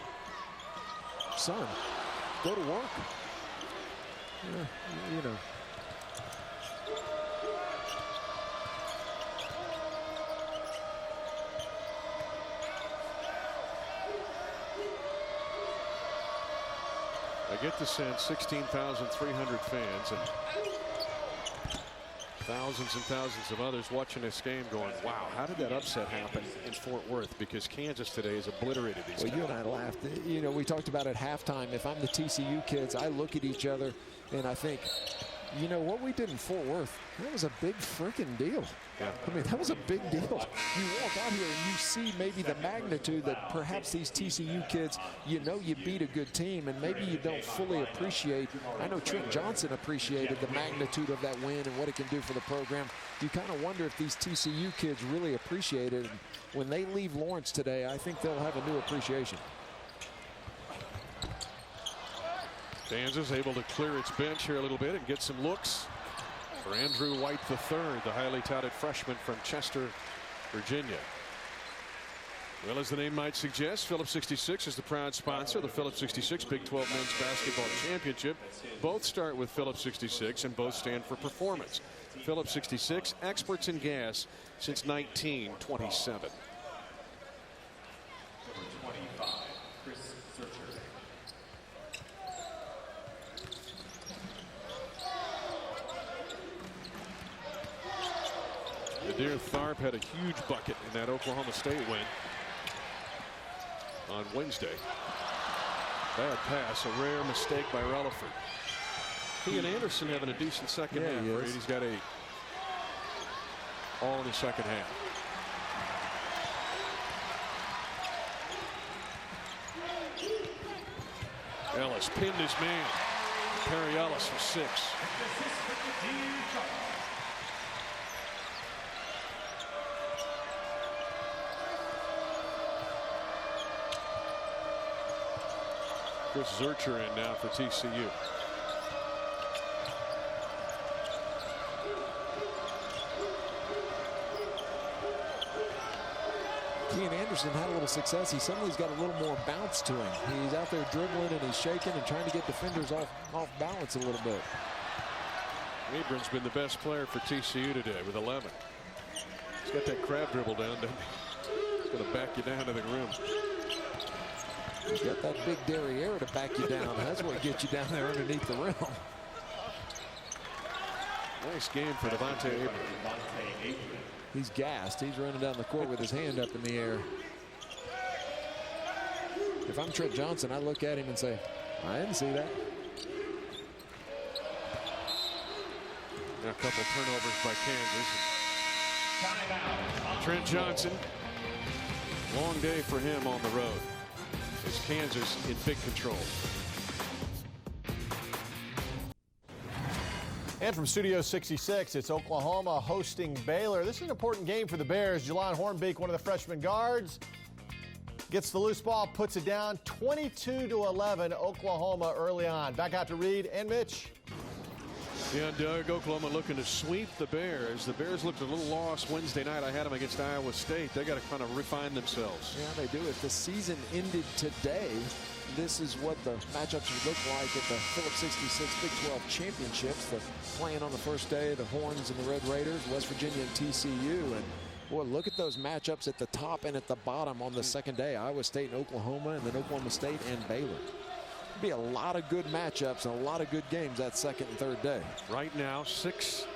Son, go to work. You know. I get the sense 16,300 fans and thousands and thousands of others watching this game going, wow, how did that upset happen in Fort Worth? Because Kansas today has obliterated these guys. Well, you and I laughed. You know, we talked about at halftime, if I'm the TCU kids, I look at each other and I think, you know, what we did in Fort Worth, that was a big freaking deal. Yeah. I mean, that was a big deal. You walk out here and you see maybe the magnitude that perhaps these TCU kids, you know, you beat a good team and maybe you don't fully appreciate. I know Trent Johnson appreciated the magnitude of that win and what it can do for the program. You kind of wonder if these TCU kids really appreciate it. And when they leave Lawrence today, I think they'll have a new appreciation. Kansas able to clear its bench here a little bit and get some looks for Andrew White III, the highly touted freshman from Chester, Virginia. Well, as the name might suggest, Phillips 66 is the proud sponsor of the Phillips 66 Big 12 Men's Basketball Championship. Both start with Phillips 66 and both stand for performance. Phillips 66, experts in gas since 1927. Nadir Tharp had a huge bucket in that Oklahoma State win on Wednesday. Bad pass, a rare mistake by Relaford. He and Anderson having a decent second half. He's got all in the second half. Ellis pinned his man. Perry Ellis for 6. Chris Zurcher in now for TCU. Kean Anderson had a little success. He suddenly's got a little more bounce to him. He's out there dribbling and he's shaking and trying to get defenders off balance a little bit. Abram's been the best player for TCU today with 11. He's got that crab dribble down, doesn't he? He's going to back you down to the rim. He's got that big derriere to back you down. That's what gets you down there underneath the rim. Nice game for Devontae Abram. He's gassed. He's running down the court with his hand up in the air. If I'm Trent Johnson, I look at him and say, I didn't see that. Now a couple turnovers by Kansas. Trent Johnson, long day for him on the road. As Kansas in big control. And from Studio 66, it's Oklahoma hosting Baylor. This is an important game for the Bears. Jelon Hornbeek, one of the freshman guards, gets the loose ball, puts it down, 22-11, Oklahoma early on. Back out to Reed and Mitch. Yeah, Doug, Oklahoma looking to sweep the Bears. The Bears looked a little lost Wednesday night. I had them against Iowa State. They got to kind of refine themselves. Yeah, they do. If the season ended today, this is what the matchups would look like at the Phillips 66 Big 12 Championships. The playing on the first day, the Horns and the Red Raiders, West Virginia and TCU. And boy, look at those matchups at the top and at the bottom on the second day. Iowa State and Oklahoma, and then Oklahoma State and Baylor. Be a lot of good matchups and a lot of good games that second and third day. Right now, 6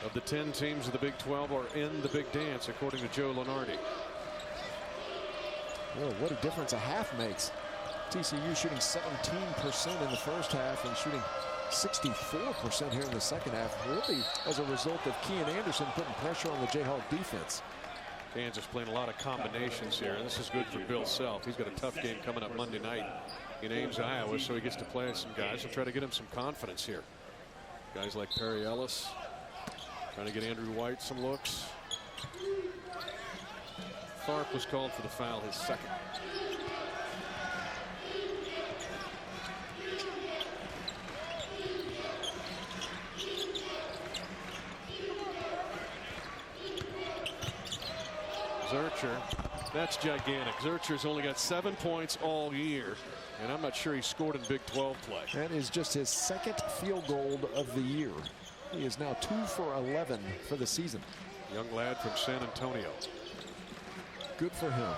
of the 10 teams of the Big 12 are in the big dance, according to Joe Lunardi. Well, what a difference a half makes. TCU shooting 17% in the first half and shooting 64% here in the second half, really as a result of Kean Anderson putting pressure on the Jayhawk defense. Kansas playing a lot of combinations here, and this is good for Bill Self. He's got a tough game coming up Monday night in Ames, Iowa, so he gets to play some guys and try to get him some confidence here. Guys like Perry Ellis, trying to get Andrew White some looks. Tharp was called for the foul, his second. Zurcher, that's gigantic. Zurcher's only got 7 points all year, and I'm not sure he scored in Big 12 play. That is just his second field goal of the year. He is now 2 for 11 for the season. Young lad from San Antonio. Good for him.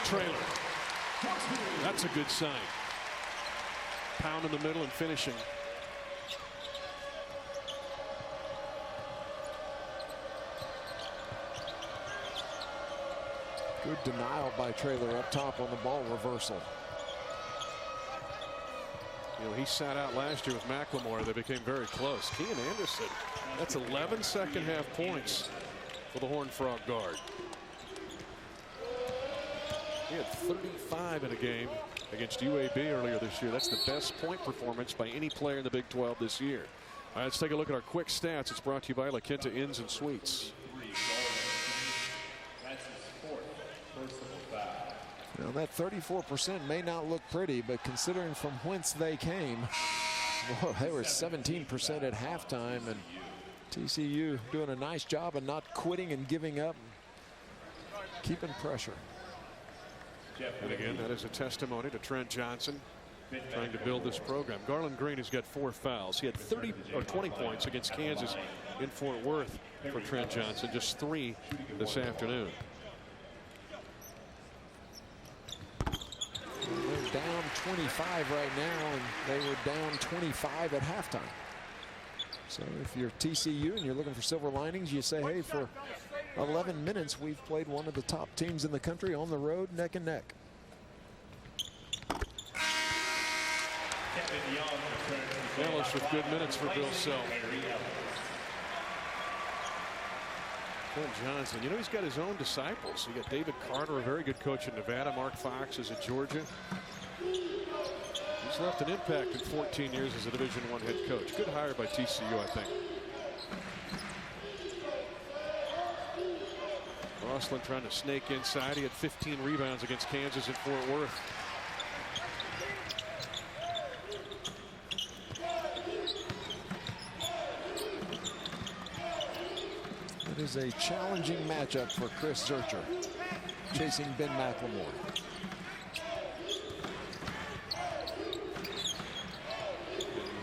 Trailer. That's a good sign. Pound in the middle and finishing. Good denial by Traylor up top on the ball reversal. You know, he sat out last year with McLemore. They became very close. Kean Anderson, that's 11 second half points for the Horned Frog guard. He had 35 in a game against UAB earlier this year. That's the best point performance by any player in the Big 12 this year. All right, let's take a look at our quick stats. It's brought to you by La Quinta Inns and Suites. Now that 34% may not look pretty, but considering from whence they came, well, they were 17% at halftime, and TCU doing a nice job of not quitting and giving up, keeping pressure. And again, that is a testimony to Trent Johnson trying to build this program. Garland Green has got 4 fouls. He had 20 points against Kansas in Fort Worth for Trent Johnson, just 3 this afternoon. They're down 25 right now, and they were down 25 at halftime. So if you're TCU and you're looking for silver linings, you say, hey, for 11 minutes, we've played one of the top teams in the country on the road, neck and neck. Ellis with good minutes for Bill Self. Trent Johnson, you know, he's got his own disciples. You got David Carter, a very good coach in Nevada. Mark Fox is at Georgia. He's left an impact in 14 years as a Division I head coach. Good hire by TCU, I think. Rossland trying to snake inside. He had 15 rebounds against Kansas in Fort Worth. It is a challenging matchup for Chris Zurcher, chasing Ben McLemore.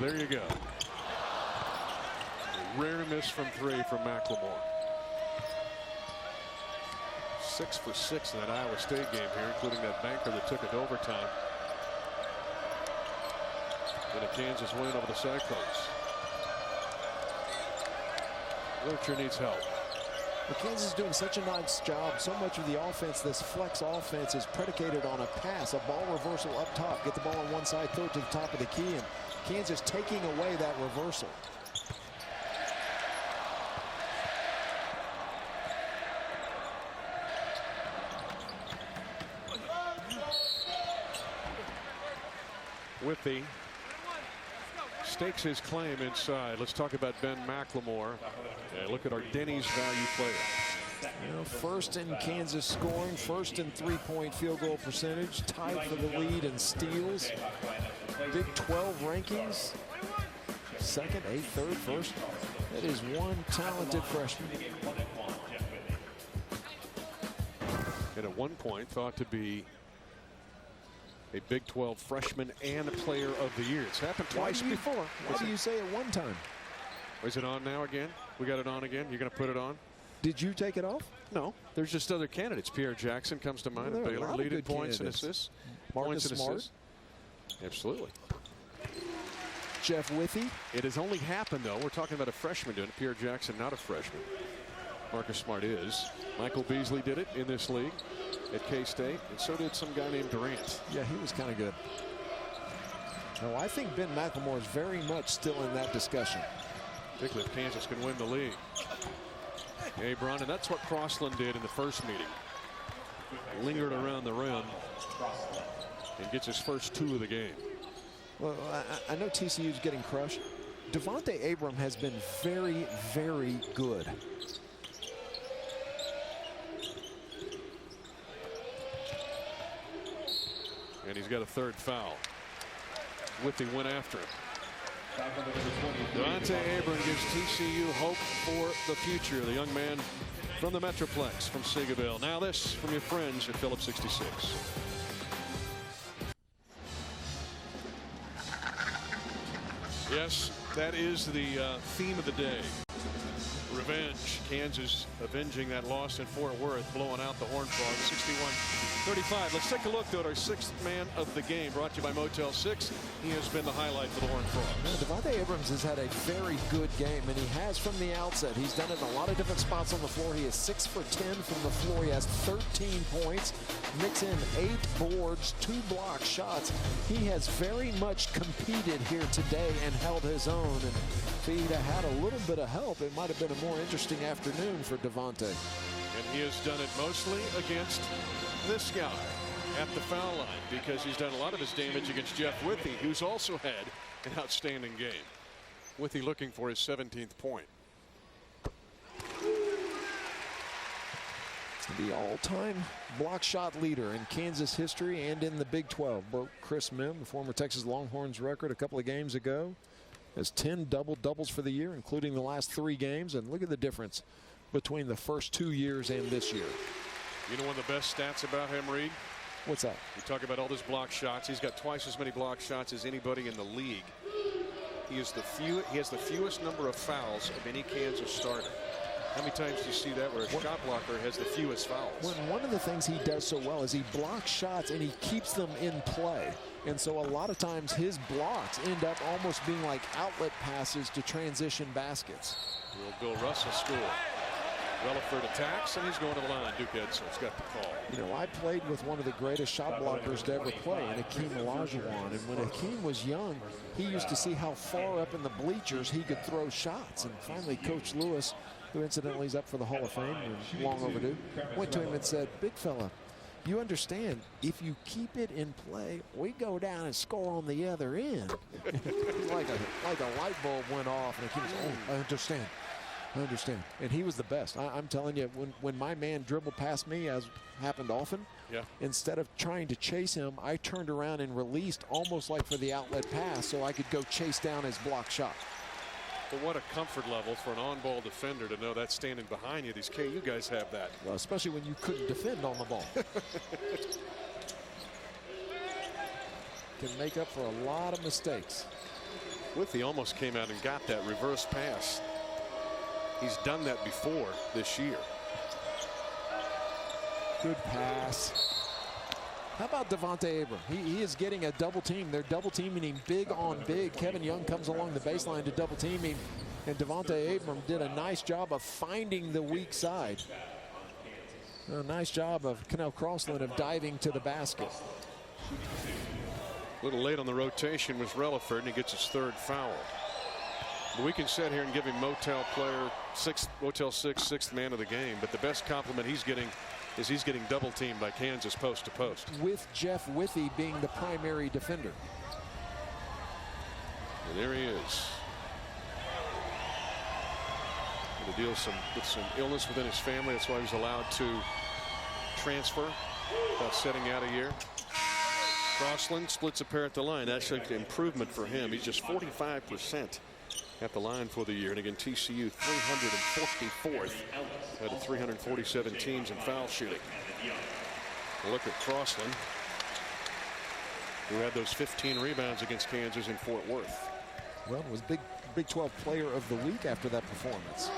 There you go. A rare miss from 3 from McLemore. 6 for 6 in that Iowa State game here, including that banker that took it to overtime. In a Kansas win over the Cyclones. Lurcher needs help. Well, Kansas is doing such a nice job. So much of the offense, this flex offense, is predicated on a pass, a ball reversal up top. Get the ball on one side, throw it to the top of the key, and Kansas taking away that reversal. Whitby stakes his claim inside. Let's talk about Ben McLemore. And look at our Denny's value player. You know, first in Kansas scoring, first in three-point field goal percentage, tied for the lead in steals. Big 12 rankings. Second, 8th, 3rd, 1st. That is one talented freshman. And at one point thought to be a Big 12 freshman and player of the year. It's happened twice before. Why do you say at one time? Is it on now again? We got it on again? You're going to put it on? Did you take it off? No. There's just other candidates. Pierre Jackson comes to mind. Well, Baylor leading points candidates. and assists. Marcus Smart. Absolutely. Jeff Withy. It has only happened, though. We're talking about a freshman doing it. Pierre Jackson, not a freshman. Marcus Smart is. Michael Beasley did it in this league at K-State, and so did some guy named Durant. Yeah, he was kind of good. No, I think Ben McLemore is very much still in that discussion. Particularly if Kansas can win the league. Abron, and that's what Crossland did in the first meeting. Lingered around the rim and gets his first 2 of the game. Well, I know TCU is getting crushed. Devontae Abram has been very, very good. And he's got a 3rd foul. Whitby went after it. Devontae Abram gives TCU hope for the future. The young man from the Metroplex from Seagoville. Now this from your friends at Phillips 66. Yes, that is the theme of the day. Revenge. Kansas avenging that loss in Fort Worth, blowing out the Horned Frogs 61-35. Let's take a look though at our 6th man of the game, brought to you by Motel 6. He has been the highlight for the Horned Frogs. Devontae Abrams has had a very good game, and he has from the outset. He's done it in a lot of different spots on the floor. He is 6 for 10 from the floor. He has 13 points, mix in 8 boards, 2 block shots. He has very much competed here today and held his own. And if he'd have had a little bit of help, it might have been a more interesting afternoon for Devontae. And he has done it mostly against this guy at the foul line, because he's done a lot of his damage against Jeff Withy, who's also had an outstanding game. Withy looking for his 17th point. The all-time block shot leader in Kansas history and in the Big 12. Broke Chris Mim, the former Texas Longhorns record a couple of games ago. Has 10 double-doubles for the year, including the last 3 games. And look at the difference between the first 2 years and this year. You know one of the best stats about him, Reed? What's that? You talk about all his block shots. He's got twice as many block shots as anybody in the league. He has the fewest number of fouls of any Kansas starter. How many times do you see that where a shot blocker has the fewest fouls? One of the things he does so well is he blocks shots and he keeps them in play. And so a lot of times his blocks end up almost being like outlet passes to transition baskets. Will Bill Russell score? Relaford attacks, and he's going to the line. Duke Edson's got the call. You know, I played with one of the greatest shot blockers to ever play, in Hakeem Olajuwon. And when Hakeem was young, he used to see how far up in the bleachers he could throw shots. And finally, Coach Lewis, who incidentally is up for the Hall of Fame and long overdue, went to him and said, "Big fella, you understand, if you keep it in play, we go down and score on the other end." like a light bulb went off, and Hakeem said, "Oh, I understand. I understand." And he was the best. I'm telling you, when my man dribbled past me, as happened often, instead of trying to chase him, I turned around and released almost like for the outlet pass so I could go chase down his block shot. But what a comfort level for an on-ball defender to know that's standing behind you. These KU guys have that. Well, especially when you couldn't defend on the ball. Can make up for a lot of mistakes. Withy almost came out and got that reverse pass. He's done that before this year. Good pass. How about Devontae Abram? He is getting a double team. They're double teaming him big on big. Kevin Young comes along the baseline to double team him, and Devontae Abram did a nice job of finding the weak side. A nice job of Cannell Crossland of diving to the basket. A little late on the rotation was Relaford, and he gets his 3rd foul. But we can sit here and give him Motel 6, 6th man of the game, but the best compliment he's getting is he's getting double teamed by Kansas post to post. With Jeff Withey being the primary defender. And there he is. Going to deal with some illness within his family. That's why he was allowed to transfer without setting out a year. Crossland splits a pair at the line. That's an improvement for him. He's just 45% at the line for the year. And again, TCU 344th out of 347 teams in foul shooting. Look at Crossland, who had those 15 rebounds against Kansas in Fort Worth. Well, it was Big 12 Player of the Week after that performance.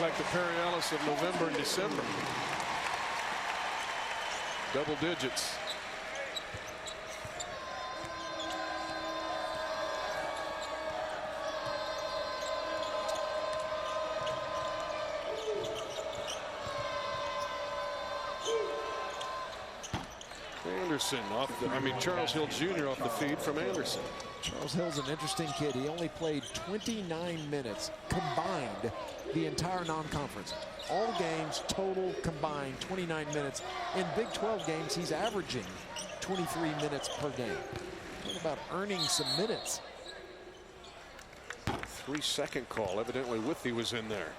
Like the Perry Ellis of November and December. Double digits. Anderson off the, Charles Hill Jr. off the feed from Anderson. Charles Hill's an interesting kid. He only played 29 minutes combined the entire non-conference. All games total combined 29 minutes. In Big 12 games, he's averaging 23 minutes per game. What about earning some minutes? 3-second call. Evidently Withey was in there.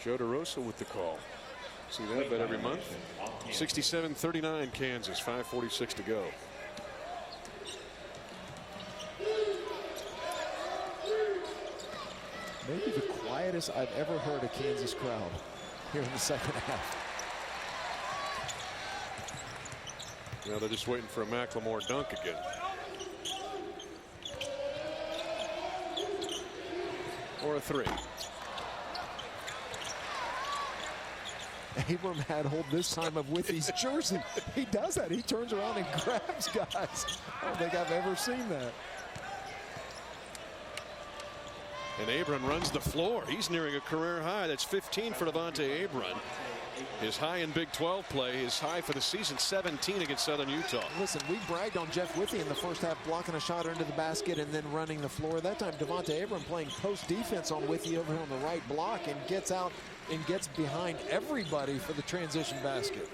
Joe DeRosa with the call. See that bet every month. 67-39 Kansas, 5:46 to go. Maybe the quietest I've ever heard a Kansas crowd here in the second half. Now they're just waiting for a McLemore dunk again. Or a 3. Abram had hold this time of Withey's jersey. He does that. He turns around and grabs guys. I don't think I've ever seen that. And Abram runs the floor. He's nearing a career high. That's 15 for Devontae Abram. His high in Big 12 play, his high for the season, 17 against Southern Utah. Listen, we bragged on Jeff Withey in the first half, blocking a shot into the basket and then running the floor. That time, Devontae Abram playing post defense on Withey over here on the right block and gets out and gets behind everybody for the transition basket.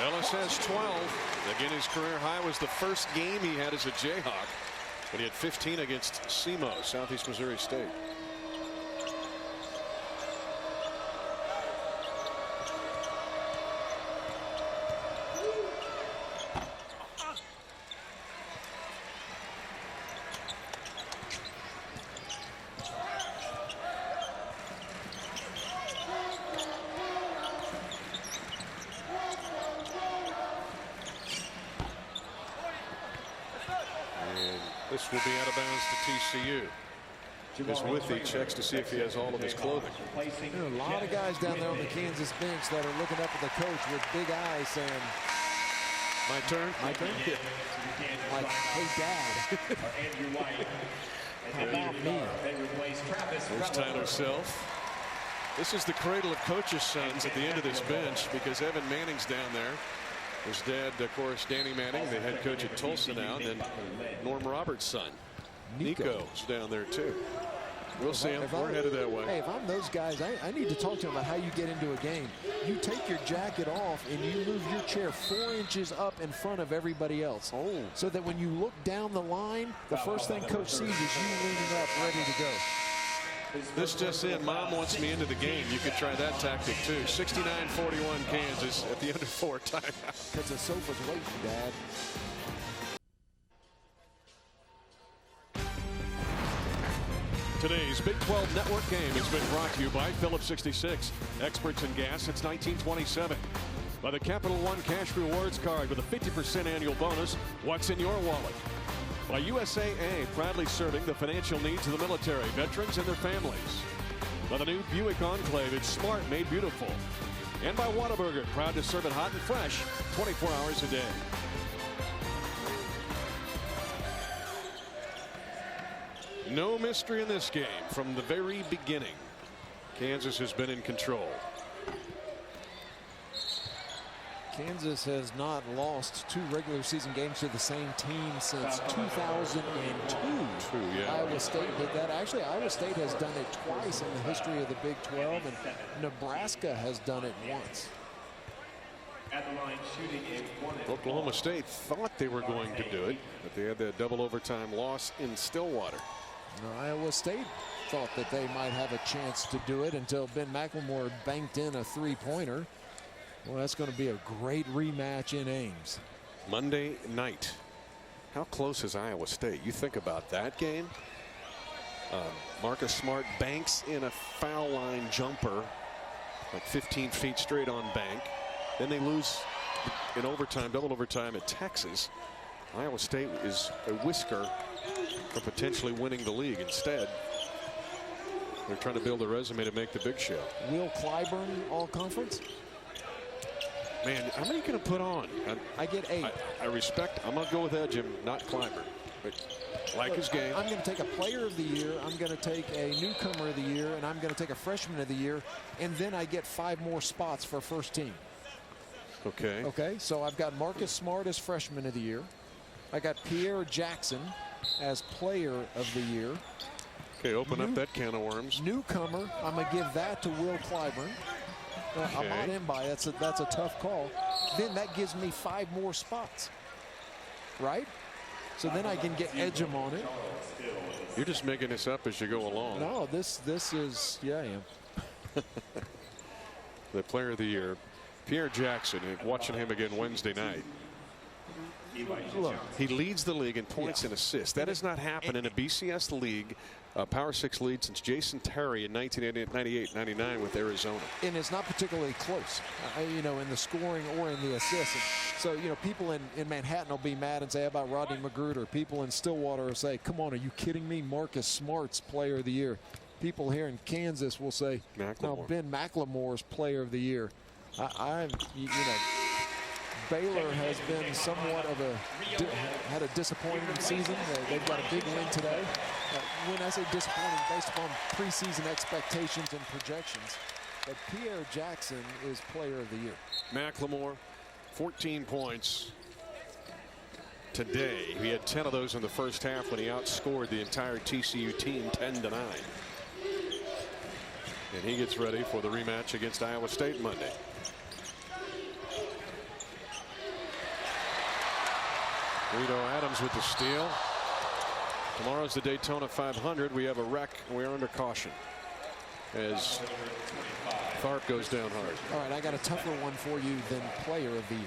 Ellis has 12. Again, his career high was the first game he had as a Jayhawk. But he had 15 against SEMO, Southeast Missouri State. This will be out of bounds to TCU. As Withey checks to see if he has all of his clothing. There are a lot of guys down there on the Kansas bench that are looking up at the coach with big eyes saying, my turn? My turn? Like, hey, Dad. How about me? There's Tyler Self. This is the cradle of coaches' sons at the end of this bench because Evan Manning's down there. His dad, of course, Danny Manning, the head coach at Tulsa now, and then Norm Roberts' son, Nico's down there too. We'll see him. We're headed that way. Hey, if I'm those guys, I need to talk to him about how you get into a game. You take your jacket off and you move your chair 4 inches up in front of everybody else. Oh. So that when you look down the line, the first thing coach sees is you leaning up ready to go. This just in, Mom wants me into the game. You could try that tactic too. 69-41 Kansas at the under 4 timeout. Because the sofa's waiting, Dad. Today's Big 12 Network game has been brought to you by Phillips 66, experts in gas since 1927. By the Capital One Cash Rewards Card with a 50% annual bonus. What's in your wallet? By USAA, proudly serving the financial needs of the military, veterans, and their families. By the new Buick Enclave, it's smart, made beautiful. And by Whataburger, proud to serve it hot and fresh 24 hours a day. No mystery in this game from the very beginning. Kansas has been in control. Kansas has not lost 2 regular season games to the same team since 2002. Iowa State did that. Actually, Iowa State has done it twice in the history of the Big 12, and Nebraska has done it once. Oklahoma State thought they were going to do it, but they had that double overtime loss in Stillwater. Iowa State thought that they might have a chance to do it until Ben McLemore banked in a 3-pointer. Well, that's going to be a great rematch in Ames. Monday night. How close is Iowa State? You think about that game. Marcus Smart banks in a foul line jumper, like 15 feet straight on bank. Then they lose in overtime, double overtime at Texas. Iowa State is a whisker for potentially winning the league. Instead, they're trying to build a resume to make the big show. Will Clyburn all conference? Man, how many are you going to put on? I get 8. I respect. I'm going to go with Edgem, not Clyburn. But like his game. I'm going to take a player of the year. I'm going to take a newcomer of the year. And I'm going to take a freshman of the year. And then I get 5 more spots for first team. Okay. Okay. So I've got Marcus Smart as freshman of the year. I got Pierre Jackson as player of the year. Okay, open up that can of worms. Newcomer, I'm going to give that to Will Clyburn. I'm not in by it. That's a tough call. Then that gives me 5 more spots, right? So then I can get Edgem on it. You're just making this up as you go along. No, this is, yeah, I am. The player of the year, Pierre Jackson, watching him again Wednesday night. Look, he leads the league in points and assists. That has not happened in a BCS league, Power 6 lead, since Jason Terry in 1998-99 with Arizona. And it's not particularly close, you know, in the scoring or in the assists. And so, you know, people in Manhattan will be mad and say about Rodney Magruder. People in Stillwater will say, come on, are you kidding me? Marcus Smart's player of the year. People here in Kansas will say, no, Ben McLemore's player of the year. You know, Baylor has been somewhat of had a disappointing season. They've got a big win today. When I say disappointing, based upon preseason expectations and projections, but Pierre Jackson is player of the year. McLemore, 14 points today. He had 10 of those in the first half when he outscored the entire TCU team 10-9. And he gets ready for the rematch against Iowa State Monday. Rito Adams with the steal. Tomorrow's the Daytona 500. We have a wreck. We are under caution as Tharp goes down hard. All right, I got a tougher one for you than player of the year.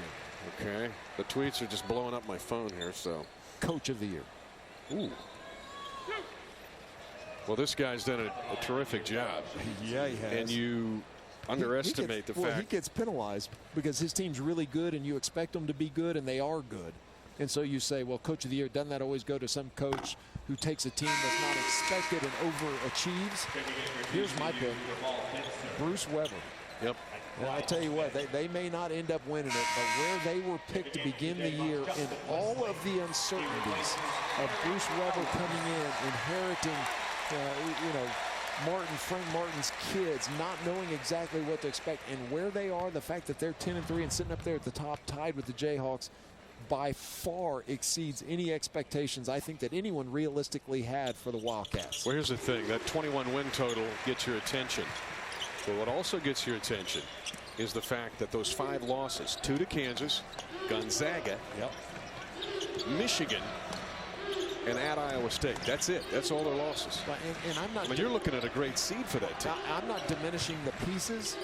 Okay. The tweets are just blowing up my phone here, so. Coach of the year. Ooh. Well, this guy's done a terrific job. Yeah, he has. And you underestimate the fact. Well, he gets penalized because his team's really good and you expect them to be good, and they are good. And so you say, well, coach of the year, doesn't that always go to some coach who takes a team that's not expected and overachieves? Here's my pick, Bruce Weber. Yep. Well, I tell you what, they may not end up winning it, but where they were picked to begin the year in all of the uncertainties of Bruce Weber coming in, inheriting, you know, Frank Martin's kids, not knowing exactly what to expect, and where they are, the fact that they're 10-3 and sitting up there at the top, tied with the Jayhawks, by far exceeds any expectations I think that anyone realistically had for the Wildcats. Well, here's the thing. That 21 win total gets your attention. But what also gets your attention is the fact that those 5 losses, 2 to Kansas, Gonzaga, Michigan, and at Iowa State. That's it. That's all their losses. And I'm not. I mean, you're looking at a great seed for that team. I'm not diminishing the pieces.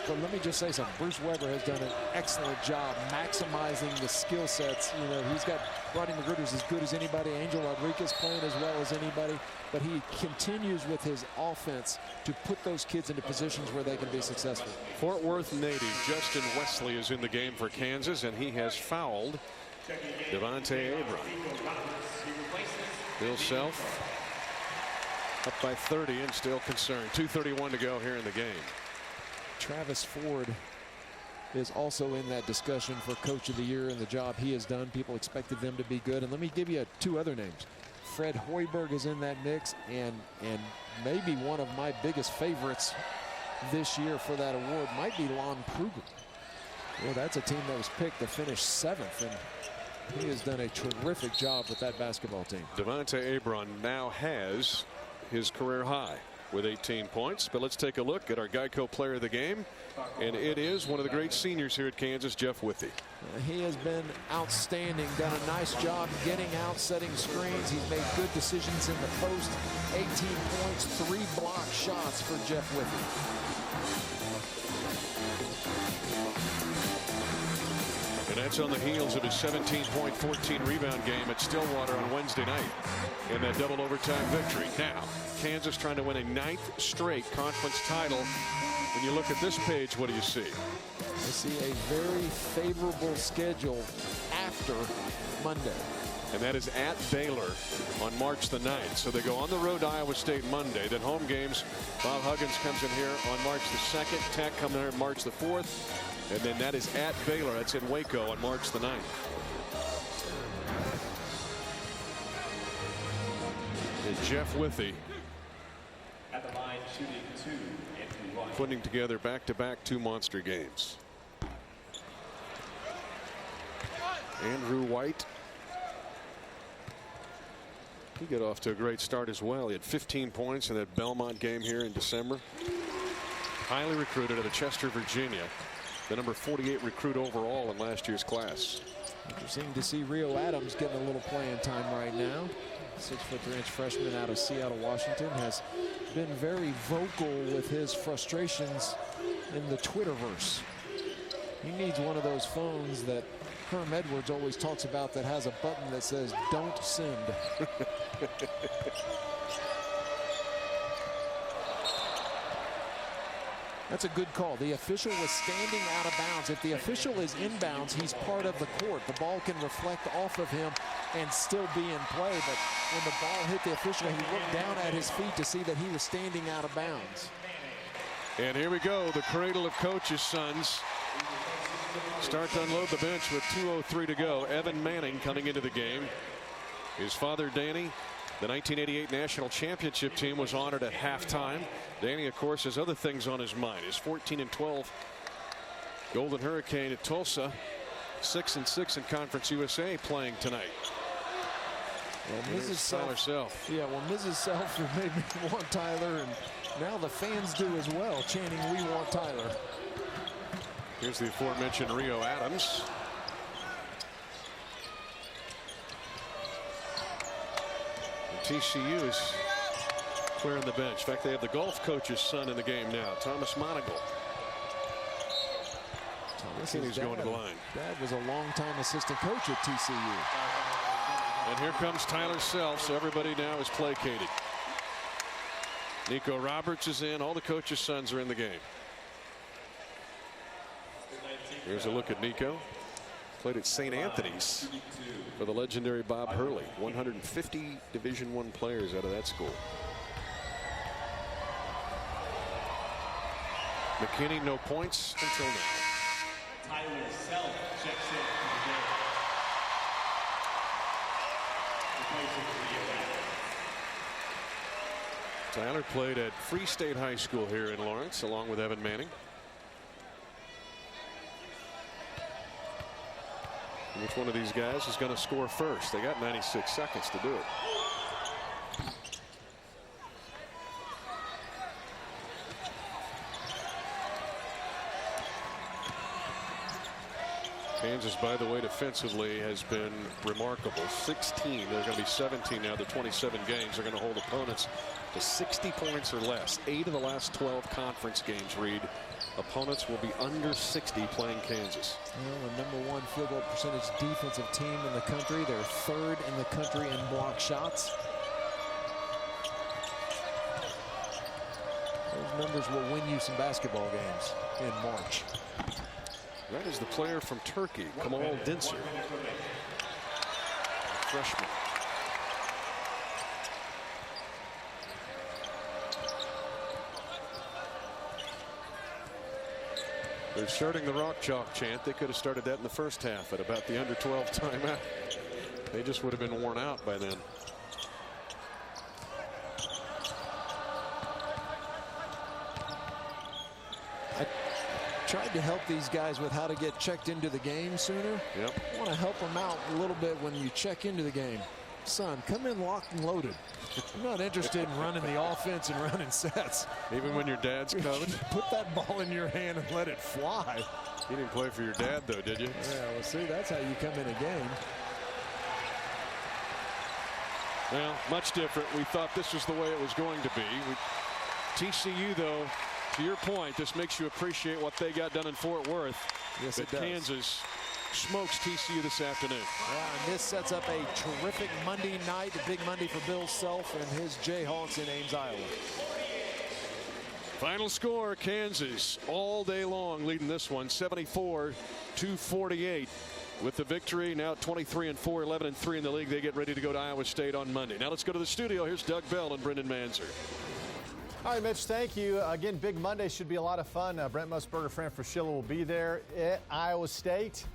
But let me just say something. Bruce Weber has done an excellent job maximizing the skill sets. You know, he's got Rodney McGruder's as good as anybody. Angel Rodriguez playing as well as anybody. But he continues with his offense to put those kids into positions where they can be successful. Fort Worth native Justin Wesley is in the game for Kansas, and he has fouled Devontae Abram. Bill Self up by 30 and still concerned. 2:31 to go here in the game. Travis Ford is also in that discussion for Coach of the Year and the job he has done. People expected them to be good. And let me give you two other names. Fred Hoiberg is in that mix, and maybe one of my biggest favorites this year for that award might be Lon Kruger. Well, that's a team that was picked to finish 7th, and he has done a terrific job with that basketball team. Devontae Abram now has his career high with 18 points. But let's take a look at our Geico player of the game. And it is one of the great seniors here at Kansas, Jeff Withey. He has been outstanding, done a nice job getting out, setting screens. He's made good decisions in the post. 18 points, 3 block shots for Jeff Withey. And that's on the heels of his 17-point, 14-rebound game at Stillwater on Wednesday night in that double overtime victory. Now, Kansas trying to win a 9th straight conference title. When you look at this page, what do you see? I see a very favorable schedule after Monday. And that is at Baylor on March the 9th. So they go on the road to Iowa State Monday. Then home games, Bob Huggins comes in here on March the 2nd. Tech coming here on March the 4th. And then that is at Baylor. That's in Waco on March the 9th. And Jeff Withey at the line shooting 2 and 1. Putting together back-to-back 2 monster games. Andrew White. He got off to a great start as well. He had 15 points in that Belmont game here in December. Highly recruited out of Chester, Virginia. The number 48 recruit overall in last year's class. Interesting to see Rio Adams getting a little playing time right now. 6'3" freshman out of Seattle, Washington, has been very vocal with his frustrations in the Twitterverse. He needs one of those phones that Herm Edwards always talks about that has a button that says "Don't send." That's a good call. The official was standing out of bounds. If the official is inbounds, he's part of the court. The ball can reflect off of him and still be in play. But when the ball hit the official, he looked down at his feet to see that he was standing out of bounds. And here we go. The cradle of coaches' sons start to unload the bench with 2:03 to go. Evan Manning coming into the game. His father, Danny, the 1988 National Championship team, was honored at halftime. Danny, of course, has other things on his mind. His 14-12 Golden Hurricane at Tulsa, 6-6 in Conference USA, playing tonight. Well, Mrs. Self, yeah, well, Mrs. Self made me want Tyler, and now the fans do as well, chanting, "We want Tyler." Here's the aforementioned Rio Adams. TCU is clearing the bench. In fact, they have the golf coach's son in the game now, Thomas Monagle. He's going to the line. Dad was a longtime assistant coach at TCU. And here comes Tyler Self, so everybody now is placated. Nico Roberts is in. All the coaches' sons are in the game. Here's a look at Nico. Played at St. Anthony's for the legendary Bob Hurley. 150 Division I players out of that school. McKinney, no points until now. Tyler Self checks in for the game. Tyler played at Free State High School here in Lawrence, along with Evan Manning. Which one of these guys is going to score first? They got 96 seconds to do it. Kansas, by the way, defensively has been remarkable. 16. They're going to be 17 now. The 27 games are going to hold opponents to 60 points or less. 8 of the last 12 conference games, Reed. Opponents will be under 60 playing Kansas. Well, the #1 field goal percentage defensive team in the country. They're 3rd in the country in block shots. Those numbers will win you some basketball games in March. That is the player from Turkey, Kamal Dincer, freshman. They're starting the rock chalk chant. They could have started that in the first half at about the under 12 timeout. They just would have been worn out by then. Tried to help these guys with how to get checked into the game sooner. Yep. I want to help them out a little bit when you check into the game. Son, come in locked and loaded. I'm not interested in running the offense and running sets. Even when your dad's coach? Put that ball in your hand and let it fly. You didn't play for your dad, though, did you? Yeah, well, see, that's how you come in a game. Well, much different. We thought this was the way it was going to be. TCU, though, to your point, this makes you appreciate what they got done in Fort Worth. Yes, it but does. Kansas smokes TCU this afternoon. Yeah, and this sets up a terrific Monday night, a big Monday for Bill Self and his Jayhawks in Ames, Iowa. Final score, Kansas all day long leading this one, 74-48. With the victory, now 23-4, 11-3 in the league. They get ready to go to Iowa State on Monday. Now let's go to the studio. Here's Doug Bell and Brendan Manzer. All right, Mitch, thank you. Again, big Monday should be a lot of fun. Brent Musburger, Fran Fraschilla will be there at Iowa State.